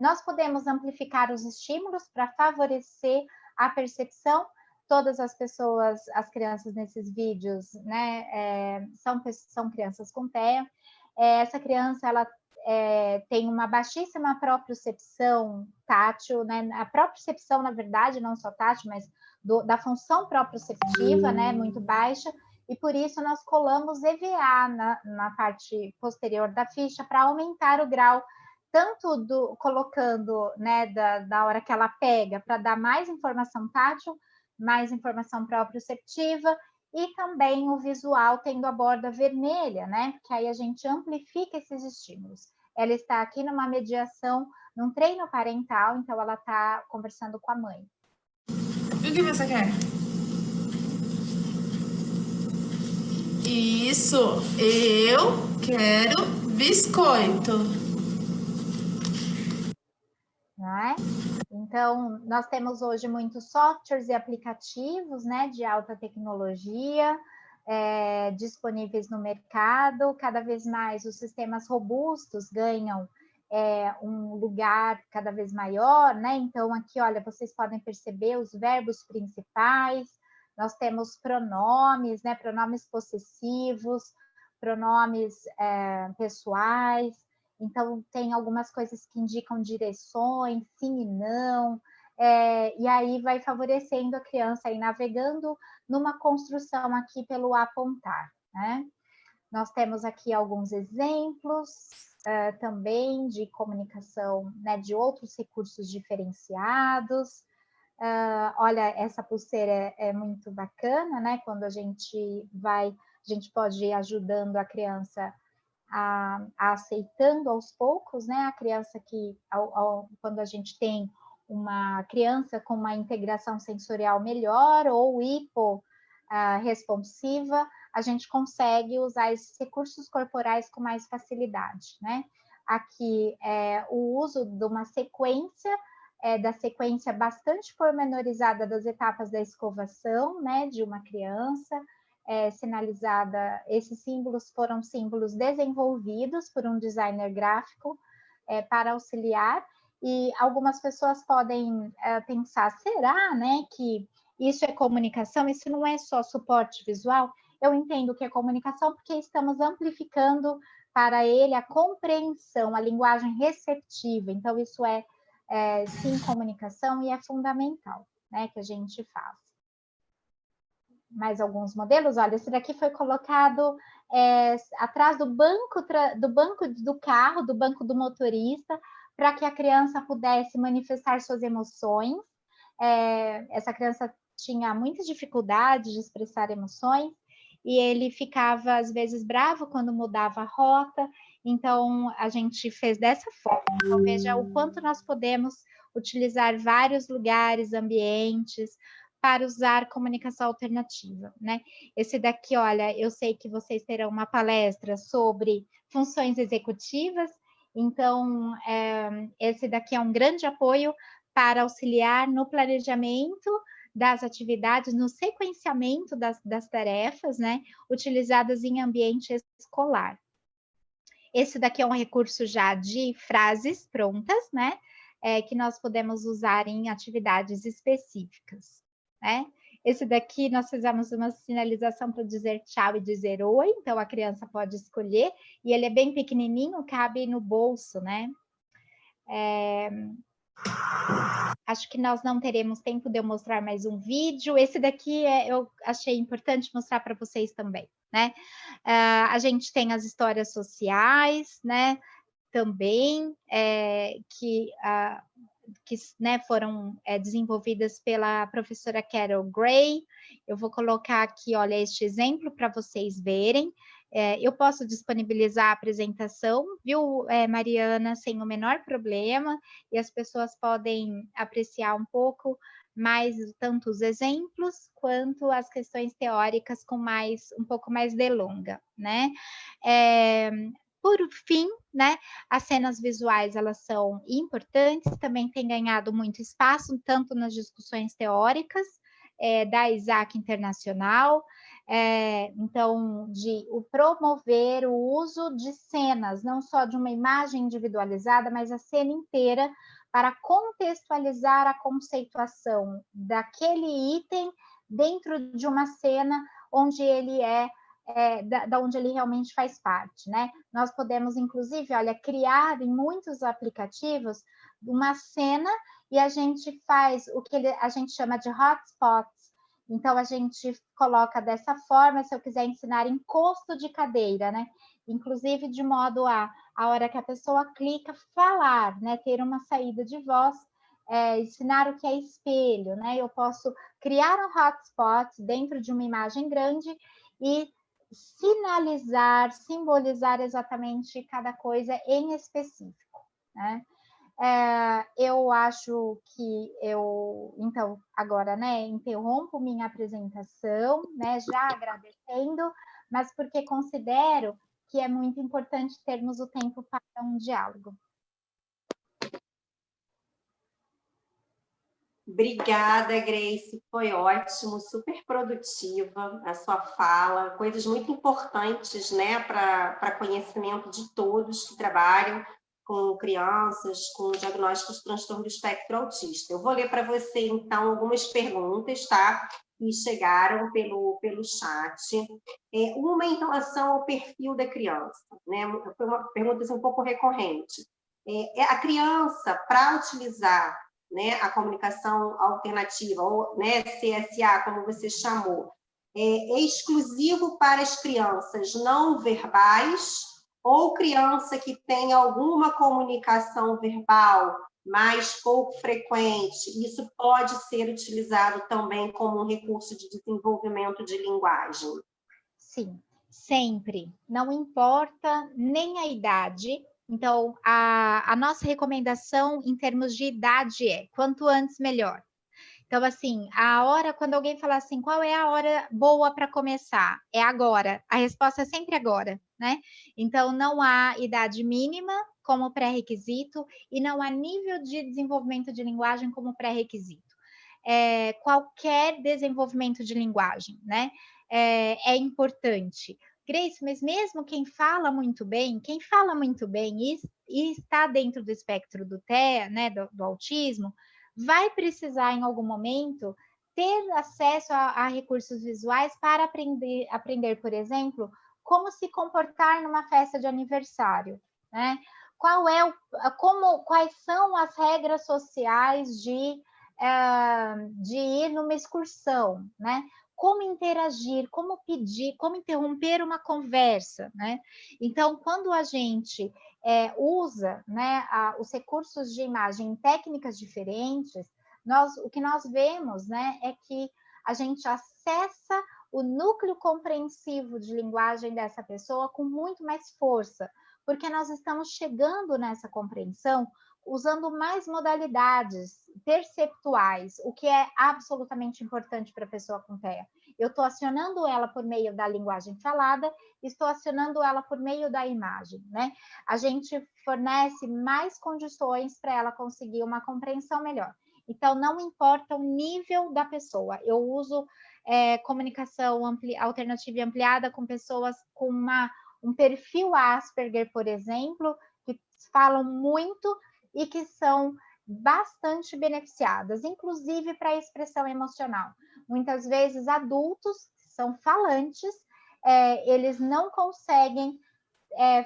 A: Nós podemos amplificar os estímulos para favorecer a percepção. Todas as pessoas, as crianças nesses vídeos, né, são crianças com TEA. Essa criança, ela tem uma baixíssima propriocepção tátil, né? A propriocepção, na verdade, não só tátil, mas da função proprioceptiva, né, muito baixa, e por isso nós colamos EVA na parte posterior da ficha para aumentar o grau, tanto colocando, né, da hora que ela pega, para dar mais informação tátil, mais informação proprioceptiva, e também o visual tendo a borda vermelha, né? Porque aí a gente amplifica esses estímulos. Ela está aqui numa mediação, num treino parental, então ela está conversando com a mãe.
D: O que você quer? Isso, eu quero biscoito.
A: Né? Então, nós temos hoje muitos softwares e aplicativos, né, de alta tecnologia, disponíveis no mercado. Cada vez mais os sistemas robustos ganham um lugar cada vez maior, né? Então, aqui, olha, vocês podem perceber os verbos principais. Nós temos pronomes, né? Pronomes possessivos, pronomes pessoais. Então, tem algumas coisas que indicam direções, sim e não, e aí vai favorecendo a criança aí navegando numa construção aqui pelo apontar, né? Nós temos aqui alguns exemplos também de comunicação, né, de outros recursos diferenciados. Olha, essa pulseira é muito bacana, né? Quando a gente pode ir ajudando a criança a aceitando aos poucos, né? A criança que, quando a gente tem uma criança com uma integração sensorial melhor ou hipo-responsiva, a gente consegue usar esses recursos corporais com mais facilidade, né? Aqui o uso de uma sequência, da sequência bastante pormenorizada das etapas da escovação, né? De uma criança, sinalizada, esses símbolos foram símbolos desenvolvidos por um designer gráfico para auxiliar, e algumas pessoas podem pensar, será, né, que isso é comunicação? Isso não é só suporte visual? Eu entendo que é comunicação porque estamos amplificando para ele a compreensão, a linguagem receptiva, então isso sim comunicação e é fundamental, né, que a gente faça. Mais alguns modelos, olha, esse daqui foi colocado atrás do banco do carro, do banco do motorista, para que a criança pudesse manifestar suas emoções. Essa criança tinha muitas dificuldades de expressar emoções, e ele ficava, às vezes, bravo quando mudava a rota, então a gente fez dessa forma. Então, veja o quanto nós podemos utilizar vários lugares, ambientes, para usar comunicação alternativa, né? Esse daqui, olha, eu sei que vocês terão uma palestra sobre funções executivas, então esse daqui é um grande apoio para auxiliar no planejamento das atividades, no sequenciamento das tarefas, né? Utilizadas em ambiente escolar. Esse daqui é um recurso já de frases prontas, né? Que nós podemos usar em atividades específicas. Né? Esse daqui nós fizemos uma sinalização para dizer tchau e dizer oi, então a criança pode escolher, e ele é bem pequenininho, cabe no bolso, né? Acho que nós não teremos tempo de eu mostrar mais um vídeo. Esse daqui eu achei importante mostrar para vocês também, né? A gente tem as histórias sociais, né? Também, que né, foram desenvolvidas pela professora Carol Gray. Eu vou colocar aqui, olha, este exemplo para vocês verem. Eu posso disponibilizar a apresentação, viu, Mariana, sem o menor problema, e as pessoas podem apreciar um pouco mais tanto os exemplos quanto as questões teóricas com um pouco mais delonga, né? Por fim, né, as cenas visuais, elas são importantes, também têm ganhado muito espaço, tanto nas discussões teóricas da Isaac Internacional, então, de promover o uso de cenas, não só de uma imagem individualizada, mas a cena inteira, para contextualizar a conceituação daquele item dentro de uma cena onde ele da onde ele realmente faz parte, né? Nós podemos, inclusive, olha, criar em muitos aplicativos uma cena e a gente faz o que a gente chama de hotspots. Então, a gente coloca dessa forma, se eu quiser ensinar encosto de cadeira, né? Inclusive, de modo a hora que a pessoa clica, falar, né? Ter uma saída de voz, ensinar o que é espelho, né? Eu posso criar um hotspot dentro de uma imagem grande e sinalizar, simbolizar exatamente cada coisa em específico, né? Eu acho que então, agora, né, interrompo minha apresentação, né, já agradecendo, mas porque considero que é muito importante termos o tempo para um diálogo.
B: Obrigada, Grace, foi ótimo, super produtiva a sua fala, coisas muito importantes, né, para conhecimento de todos que trabalham com crianças, com diagnóstico de transtorno do espectro autista. Eu vou ler para você, então, algumas perguntas, tá? Que chegaram pelo chat. Uma em relação ao perfil da criança, né? Foi uma pergunta um pouco recorrente. A criança, para utilizar, né, a comunicação alternativa, ou, né, CSA, como você chamou, é exclusivo para as crianças não verbais ou criança que tem alguma comunicação verbal mais pouco frequente, isso pode ser utilizado também como um recurso de desenvolvimento de linguagem?
A: Sim, sempre. Não importa nem a idade. Então, a nossa recomendação em termos de idade quanto antes, melhor. Então, assim, a hora, quando alguém fala assim, qual é a hora boa para começar? É agora. A resposta é sempre agora, né? Então, não há idade mínima como pré-requisito e não há nível de desenvolvimento de linguagem como pré-requisito. Qualquer desenvolvimento de linguagem, né? É importante. Grace, mas mesmo quem fala muito bem e está dentro do espectro do TEA, né, do autismo, vai precisar, em algum momento, ter acesso a recursos visuais para aprender, por exemplo, como se comportar numa festa de aniversário, né? Quais são as regras sociais de ir numa excursão, né? Como interagir, como pedir, como interromper uma conversa, né? Então, quando a gente usa, né, os recursos de imagem em técnicas diferentes, o que nós vemos, né, é que a gente acessa o núcleo compreensivo de linguagem dessa pessoa com muito mais força, porque nós estamos chegando nessa compreensão usando mais modalidades perceptuais, o que é absolutamente importante para a pessoa com TEA. Eu estou acionando ela por meio da linguagem falada, estou acionando ela por meio da imagem, né? A gente fornece mais condições para ela conseguir uma compreensão melhor. Então, não importa o nível da pessoa, eu uso comunicação alternativa e ampliada com pessoas com um perfil Asperger, por exemplo, que falam muito e que são bastante beneficiadas, inclusive para a expressão emocional. Muitas vezes, adultos que são falantes, eles não conseguem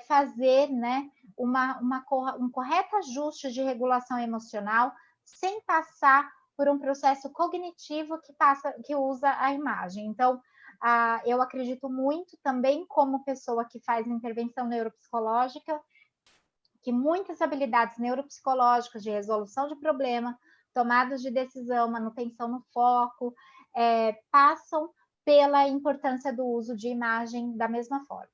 A: fazer, né, um correto ajuste de regulação emocional sem passar por um processo cognitivo que usa a imagem. Então, eu acredito muito também, como pessoa que faz intervenção neuropsicológica, que muitas habilidades neuropsicológicas de resolução de problema, tomadas de decisão, manutenção no foco, passam pela importância do uso de imagem da mesma forma.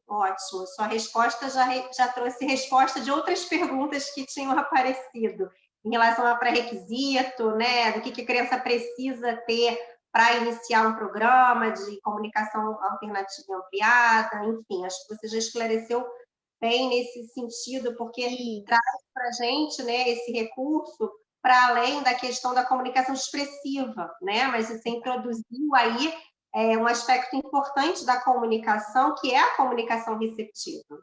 B: Ótimo, sua resposta já trouxe resposta de outras perguntas que tinham aparecido em relação a pré-requisito, né, do que a criança precisa ter para iniciar um programa de comunicação alternativa ampliada, enfim, acho que você já esclareceu bem nesse sentido, porque traz para a gente, né, esse recurso para além da questão da comunicação expressiva, né, mas você introduziu aí um aspecto importante da comunicação, que é a comunicação receptiva,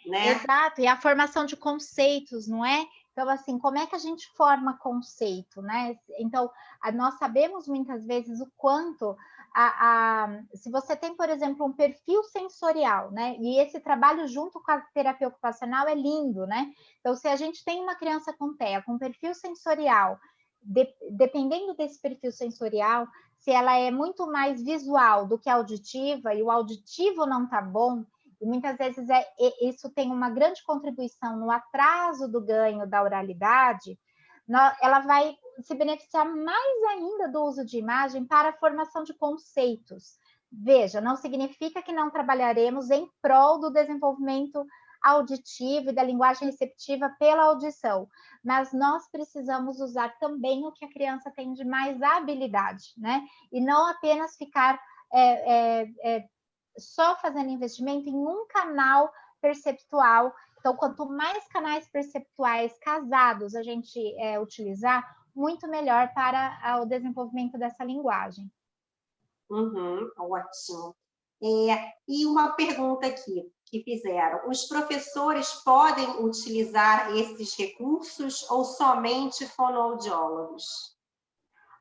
B: né?
A: Exato, e a formação de conceitos, não é? Então, assim, como é que a gente forma conceito, né? Então, nós sabemos muitas vezes o quanto se você tem, por exemplo, um perfil sensorial, né? E esse trabalho junto com a terapia ocupacional é lindo, né? Então, se a gente tem uma criança com TEA, com perfil sensorial, dependendo desse perfil sensorial, se ela é muito mais visual do que auditiva, e o auditivo não tá bom, e muitas vezes isso tem uma grande contribuição no atraso do ganho da oralidade, ela vai se beneficiar mais ainda do uso de imagem para a formação de conceitos. Veja, não significa que não trabalharemos em prol do desenvolvimento auditivo e da linguagem receptiva pela audição, mas nós precisamos usar também o que a criança tem de mais habilidade, né? E não apenas ficar só fazendo investimento em um canal perceptual. Então, quanto mais canais perceptuais casados a gente utilizar, muito melhor para o desenvolvimento dessa linguagem.
B: Ótimo. E uma pergunta aqui que fizeram: os professores podem utilizar esses recursos ou somente fonoaudiólogos?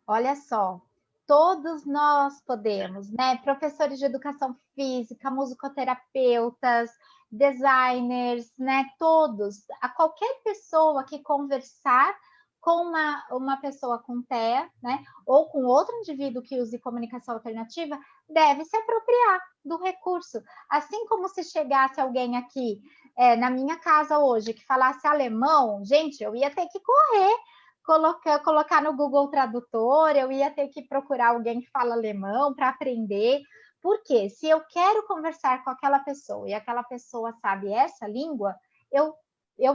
A: Olha só, todos nós podemos, né? Professores de educação física, musicoterapeutas, designers, né? Todos, a qualquer pessoa que conversar com uma pessoa com TEA, né? Ou com outro indivíduo que use comunicação alternativa, deve se apropriar do recurso. Assim como se chegasse alguém aqui na minha casa hoje que falasse alemão, gente, eu ia ter que correr, colocar no Google Tradutor, eu ia ter que procurar alguém que fala alemão para aprender. Porque se eu quero conversar com aquela pessoa e aquela pessoa sabe essa língua, eu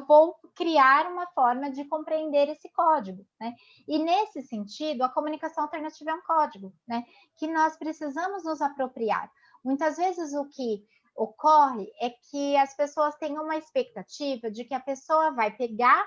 A: vou criar uma forma de compreender esse código, né? E nesse sentido, a comunicação alternativa é um código, né? Que nós precisamos nos apropriar. Muitas vezes o que ocorre é que as pessoas têm uma expectativa de que a pessoa vai pegar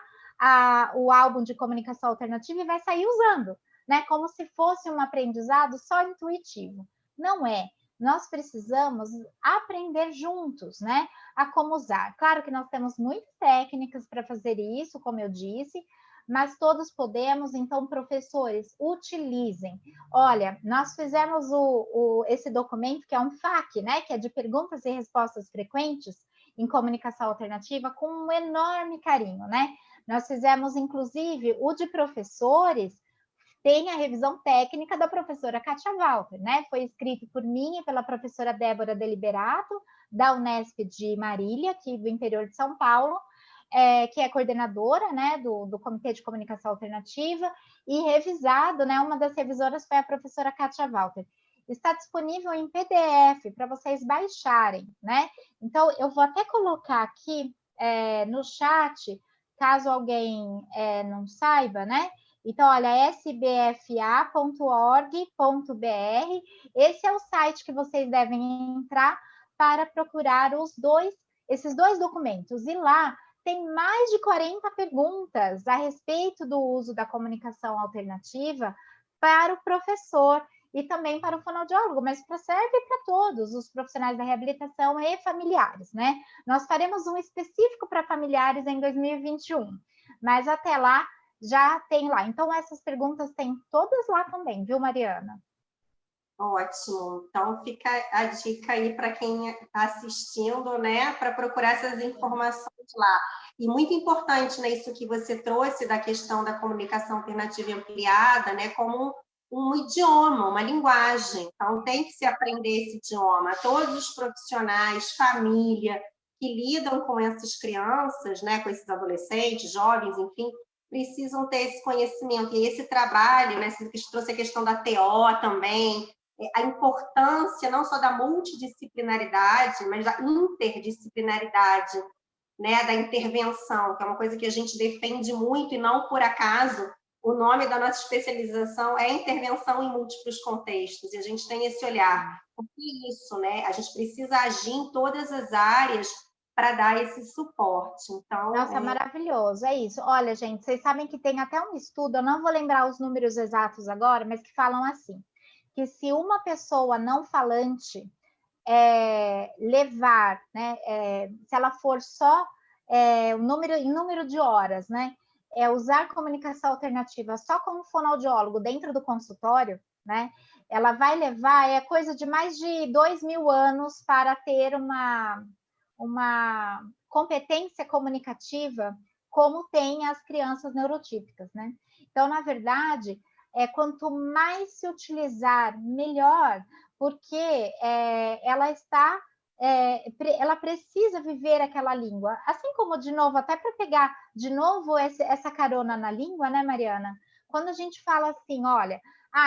A: o álbum de comunicação alternativa e vai sair usando, né? Como se fosse um aprendizado só intuitivo. Não é. Nós precisamos aprender juntos, né? A como usar. Claro que nós temos muitas técnicas para fazer isso, como eu disse, mas todos podemos, então, professores, utilizem. Olha, nós fizemos esse documento, que é um FAQ, né? Que é de perguntas e respostas frequentes em comunicação alternativa, com um enorme carinho, né? Nós fizemos, inclusive, o de professores, tem a revisão técnica da professora Kátia Walter, né? Foi escrito por mim e pela professora Débora Deliberato, da Unesp de Marília, aqui do interior de São Paulo, que é coordenadora, né, do Comitê de Comunicação Alternativa, e revisado, né? Uma das revisoras foi a professora Kátia Walter. Está disponível em PDF para vocês baixarem, né? Então, eu vou até colocar aqui no chat, caso alguém não saiba, né? Então, olha, sbfa.org.br, esse é o site que vocês devem entrar para procurar esses dois documentos. E lá tem mais de 40 perguntas a respeito do uso da comunicação alternativa para o professor e também para o fonoaudiólogo, mas serve para todos os profissionais da reabilitação e familiares, né? Nós faremos um específico para familiares em 2021, mas até lá já tem lá. Então, essas perguntas tem todas lá também, viu, Mariana?
B: Ótimo. Então, fica a dica aí para quem está assistindo, né, para procurar essas informações lá. E muito importante, né, isso que você trouxe da questão da comunicação alternativa e ampliada, né, como um idioma, uma linguagem. Então, tem que se aprender esse idioma. Todos os profissionais, família, que lidam com essas crianças, né, com esses adolescentes, jovens, enfim, precisam ter esse conhecimento. E esse trabalho, né, você trouxe a questão da TO também, a importância não só da multidisciplinaridade, mas da interdisciplinaridade, né, da intervenção, que é uma coisa que a gente defende muito, e não por acaso o nome da nossa especialização é intervenção em múltiplos contextos, e a gente tem esse olhar. Porque isso, né, a gente precisa agir em todas as áreas para dar esse suporte. Então,
A: Nossa, maravilhoso, é isso. Olha, gente, vocês sabem que tem até um estudo, eu não vou lembrar os números exatos agora, mas que falam assim, que se uma pessoa não falante levar, né, se ela for só em número de horas, né, usar comunicação alternativa só como fonoaudiólogo dentro do consultório, né, ela vai levar coisa de mais de 2.000 anos para ter uma competência comunicativa como tem as crianças neurotípicas, né? Então, na verdade, quanto mais se utilizar, melhor, porque ela precisa viver aquela língua. Assim como, de novo, até para pegar de novo essa carona na língua, né, Mariana? Quando a gente fala assim, olha,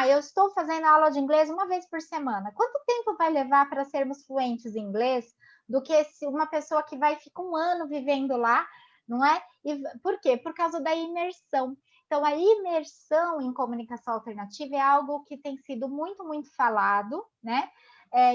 A: eu estou fazendo aula de inglês uma vez por semana. Quanto tempo vai levar para sermos fluentes em inglês do que uma pessoa que vai ficar um ano vivendo lá, não é? E por quê? Por causa da imersão. Então, a imersão em comunicação alternativa é algo que tem sido muito, muito falado, né?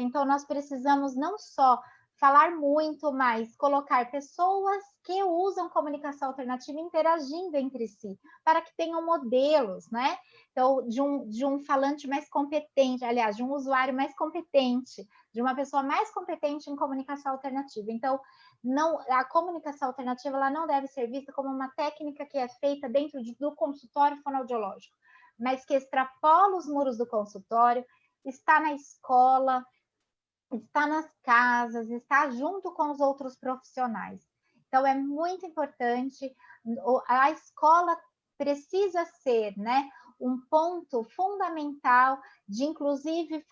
A: Então, nós precisamos não só falar muito, mas colocar pessoas que usam comunicação alternativa interagindo entre si, para que tenham modelos, né? Então, de um falante mais competente, aliás, de um usuário mais competente, de uma pessoa mais competente em comunicação alternativa. Então, a comunicação alternativa ela não deve ser vista como uma técnica que é feita dentro do consultório fonoaudiológico, mas que extrapola os muros do consultório, está na escola, está nas casas, está junto com os outros profissionais. Então, é muito importante, a escola precisa ser, né, um ponto fundamental de, inclusive,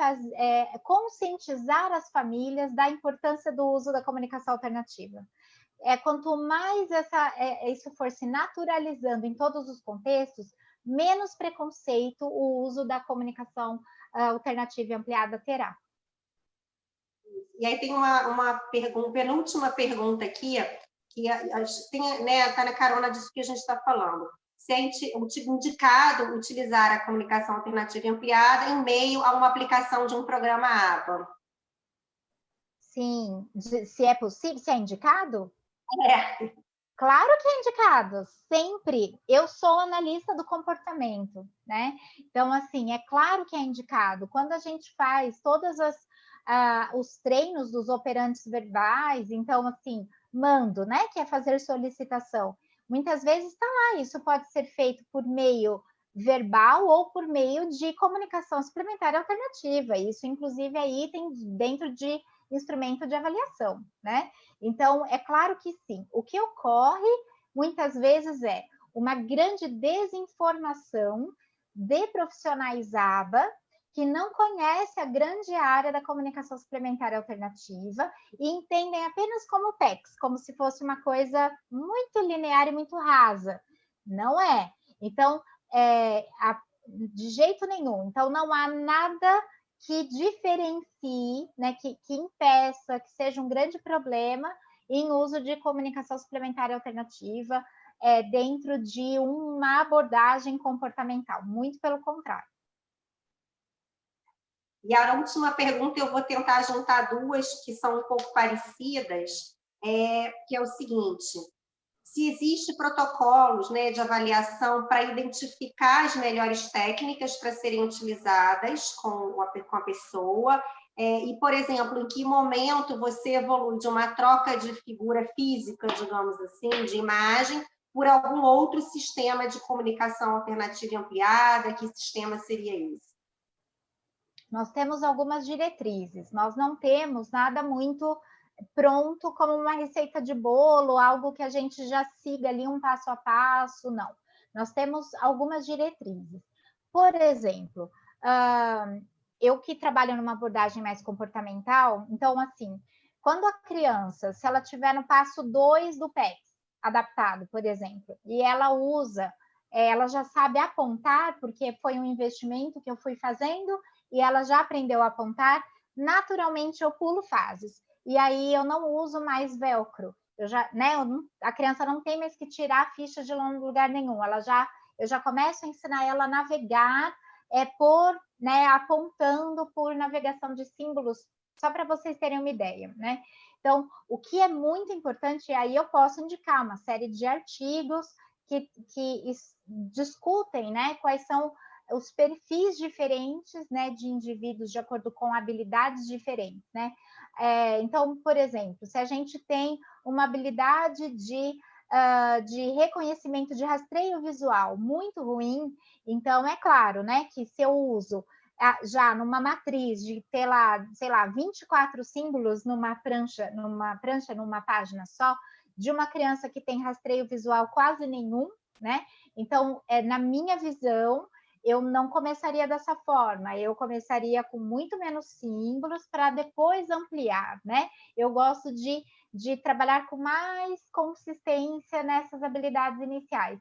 A: conscientizar as famílias da importância do uso da comunicação alternativa. Quanto mais isso for se naturalizando em todos os contextos, menos preconceito o uso da comunicação alternativa e ampliada terá.
B: E aí tem uma penúltima pergunta aqui, que está na carona disso que a gente está falando. Se é indicado utilizar a comunicação alternativa e ampliada em meio a uma aplicação de um programa ABA?
A: Sim, se é possível, se é indicado?
B: É.
A: Claro que é indicado, sempre. Eu sou analista do comportamento, né? Então, assim, é claro que é indicado. Quando a gente faz todos os treinos dos operantes verbais, então, assim, mando, né? Que é fazer solicitação. Muitas vezes está lá, isso pode ser feito por meio verbal ou por meio de comunicação suplementar alternativa. Isso, inclusive, aí tem dentro de instrumento de avaliação, né? Então, é claro que sim. O que ocorre, muitas vezes, é uma grande desinformação de profissionais ABA que não conhecem a grande área da comunicação suplementar alternativa e entendem apenas como PECs, como se fosse uma coisa muito linear e muito rasa. Não é. Então, de jeito nenhum. Então, não há nada que diferencie, né, que impeça, que seja um grande problema em uso de comunicação suplementar alternativa dentro de uma abordagem comportamental, muito pelo contrário.
B: E a última pergunta, eu vou tentar juntar duas que são um pouco parecidas, que é o seguinte: se existem protocolos, né, de avaliação para identificar as melhores técnicas para serem utilizadas com a pessoa, e, por exemplo, em que momento você evolui de uma troca de figura física, digamos assim, de imagem, por algum outro sistema de comunicação alternativa e ampliada? Que sistema seria esse?
A: nós temos algumas diretrizes, nós não temos nada muito pronto como uma receita de bolo, algo que a gente já siga ali um passo a passo, não. Nós temos algumas diretrizes. Por exemplo, eu que trabalho numa abordagem mais comportamental, então, assim, quando a criança, se ela estiver no passo 2 do PEC, adaptado, por exemplo, e ela usa, ela já sabe apontar, porque foi um investimento que eu fui fazendo, e ela já aprendeu a apontar, naturalmente eu pulo fases. E aí eu não uso mais velcro. A criança não tem mais que tirar a ficha de lugar nenhum. Eu já começo a ensinar ela a navegar apontando por navegação de símbolos, só para vocês terem uma ideia, né? Então, o que é muito importante, e aí eu posso indicar uma série de artigos que discutem, né, quais são os perfis diferentes, né, de indivíduos de acordo com habilidades diferentes, né? Então, por exemplo, se a gente tem uma habilidade de reconhecimento de rastreio visual muito ruim, então é claro, né, que se eu uso já numa matriz de ter lá, sei lá, 24 símbolos numa página só, de uma criança que tem rastreio visual quase nenhum, né? Então, na minha visão, eu não começaria dessa forma, eu começaria com muito menos símbolos para depois ampliar, né? Eu gosto de trabalhar com mais consistência nessas habilidades iniciais.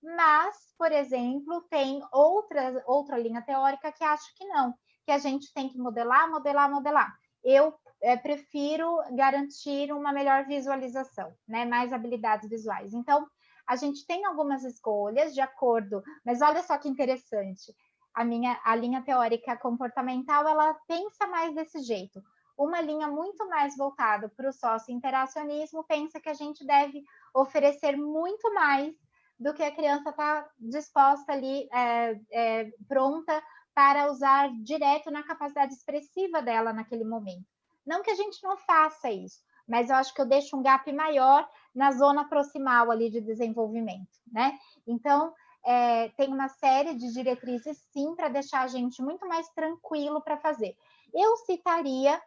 A: Mas, por exemplo, tem outra linha teórica que acha que não, que a gente tem que modelar. Eu prefiro garantir uma melhor visualização, né? Mais habilidades visuais. Então, a gente tem algumas escolhas de acordo, mas olha só que interessante. A linha teórica comportamental, ela pensa mais desse jeito. Uma linha muito mais voltada para o socio-interacionismo pensa que a gente deve oferecer muito mais do que a criança está disposta ali, pronta para usar direto na capacidade expressiva dela naquele momento. Não que a gente não faça isso, mas eu acho que eu deixo um gap maior na zona proximal ali de desenvolvimento, né? Então, tem uma série de diretrizes, sim, para deixar a gente muito mais tranquilo para fazer. Eu citaria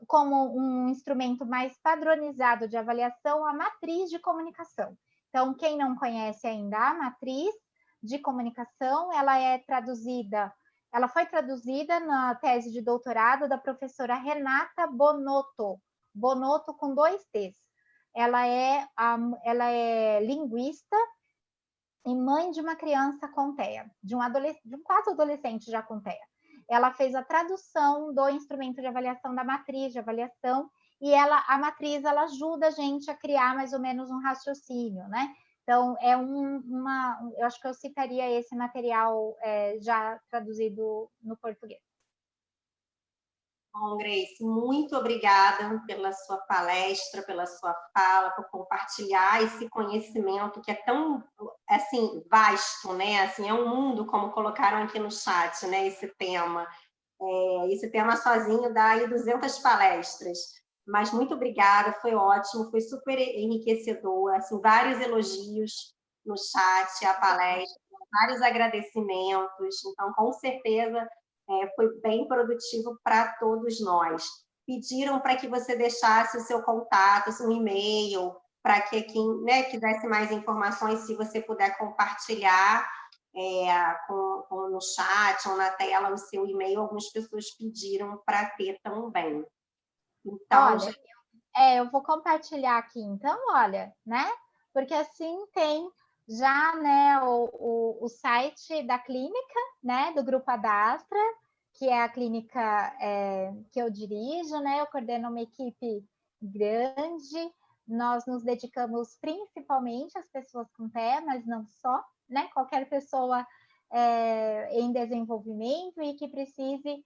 A: como um instrumento mais padronizado de avaliação a matriz de comunicação. Então, quem não conhece ainda a matriz de comunicação, ela foi traduzida na tese de doutorado da professora Renata Bonotto com 2 T's. Ela é linguista e mãe de uma criança com TEA, de um quase adolescente já com TEA. Ela fez a tradução do instrumento de avaliação da matriz de avaliação e a matriz ela ajuda a gente a criar mais ou menos um raciocínio, né? Então, eu acho que eu citaria esse material já traduzido no português.
B: Bom, Grace, muito obrigada pela sua palestra, pela sua fala, por compartilhar esse conhecimento que é tão, assim, vasto, né? Assim, é um mundo, como colocaram aqui no chat, né? Esse tema. Esse tema sozinho dá aí 200 palestras. Mas muito obrigada, foi ótimo, foi super enriquecedor, assim, vários elogios no chat, a palestra, vários agradecimentos. Então, com certeza, foi bem produtivo para todos nós. Pediram para que você deixasse o seu contato, um e-mail, para que quem, né, quisesse mais informações, se você puder compartilhar no chat ou na tela o seu e-mail, algumas pessoas pediram para ter também. Então,
A: olha, eu vou compartilhar aqui, então, olha, né? Porque assim tem já, né, o site da clínica, né, do Grupo Adastra, que é a clínica que eu dirijo, né? Eu coordeno uma equipe grande. Nós nos dedicamos principalmente às pessoas com TEA, mas não só, né? Qualquer pessoa em desenvolvimento e que precise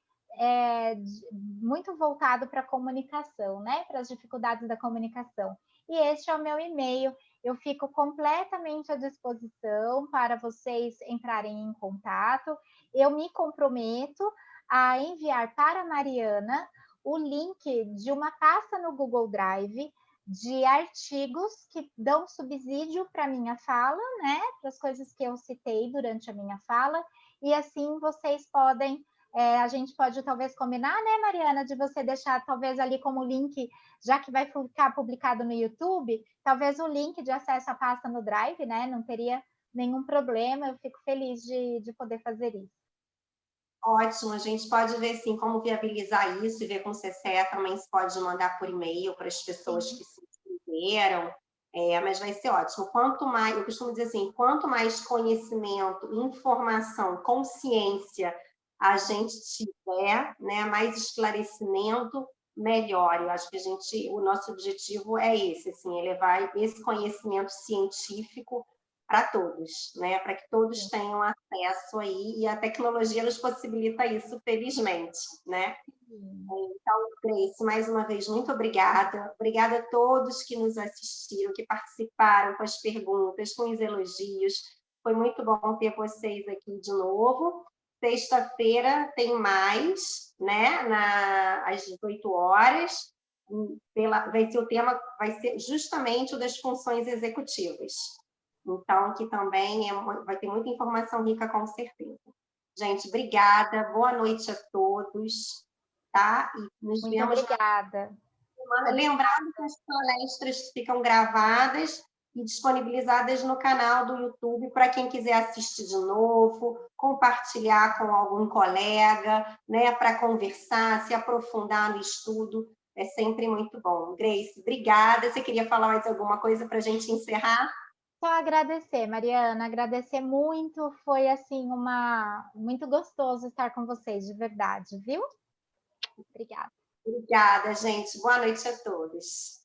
A: muito voltado para a comunicação, né? Para as dificuldades da comunicação. E este é o meu e-mail. Eu fico completamente à disposição para vocês entrarem em contato. Eu me comprometo a enviar para a Mariana o link de uma pasta no Google Drive de artigos que dão subsídio para a minha fala, né? Para as coisas que eu citei durante a minha fala, e assim vocês podem a gente pode talvez combinar, né, Mariana, de você deixar talvez ali como link, já que vai ficar publicado no YouTube, talvez o link de acesso à pasta no Drive, né? Não teria nenhum problema, eu fico feliz de poder fazer isso.
B: Ótimo, a gente pode ver sim como viabilizar isso e ver com o CCE também se pode mandar por e-mail para as pessoas que se inscreveram, mas vai ser ótimo. Quanto mais, eu costumo dizer assim, quanto mais conhecimento, informação, consciência a gente tiver, né, mais esclarecimento, melhor. Eu acho que o nosso objetivo é esse, assim, elevar esse conhecimento científico para todos, né? Para que todos tenham acesso aí, e a tecnologia nos possibilita isso, felizmente, né? Então, Grace, mais uma vez, muito obrigada. Obrigada a todos que nos assistiram, que participaram com as perguntas, com os elogios. Foi muito bom ter vocês aqui de novo. Sexta-feira tem mais, né? Às 18 horas. O tema vai ser justamente o das funções executivas. Então, que também vai ter muita informação rica, com certeza. Gente, obrigada, boa noite a todos, tá? E nos
A: Muito
B: vemos
A: obrigada.
B: Lembrando que as palestras ficam gravadas e disponibilizadas no canal do YouTube para quem quiser assistir de novo, compartilhar com algum colega, né, para conversar, se aprofundar no estudo, é sempre muito bom. Grace, obrigada. Você queria falar mais alguma coisa para a gente encerrar?
A: Só agradecer, Mariana, agradecer muito, foi assim muito gostoso estar com vocês, de verdade, viu? Obrigada.
B: Obrigada, gente. Boa noite a todos.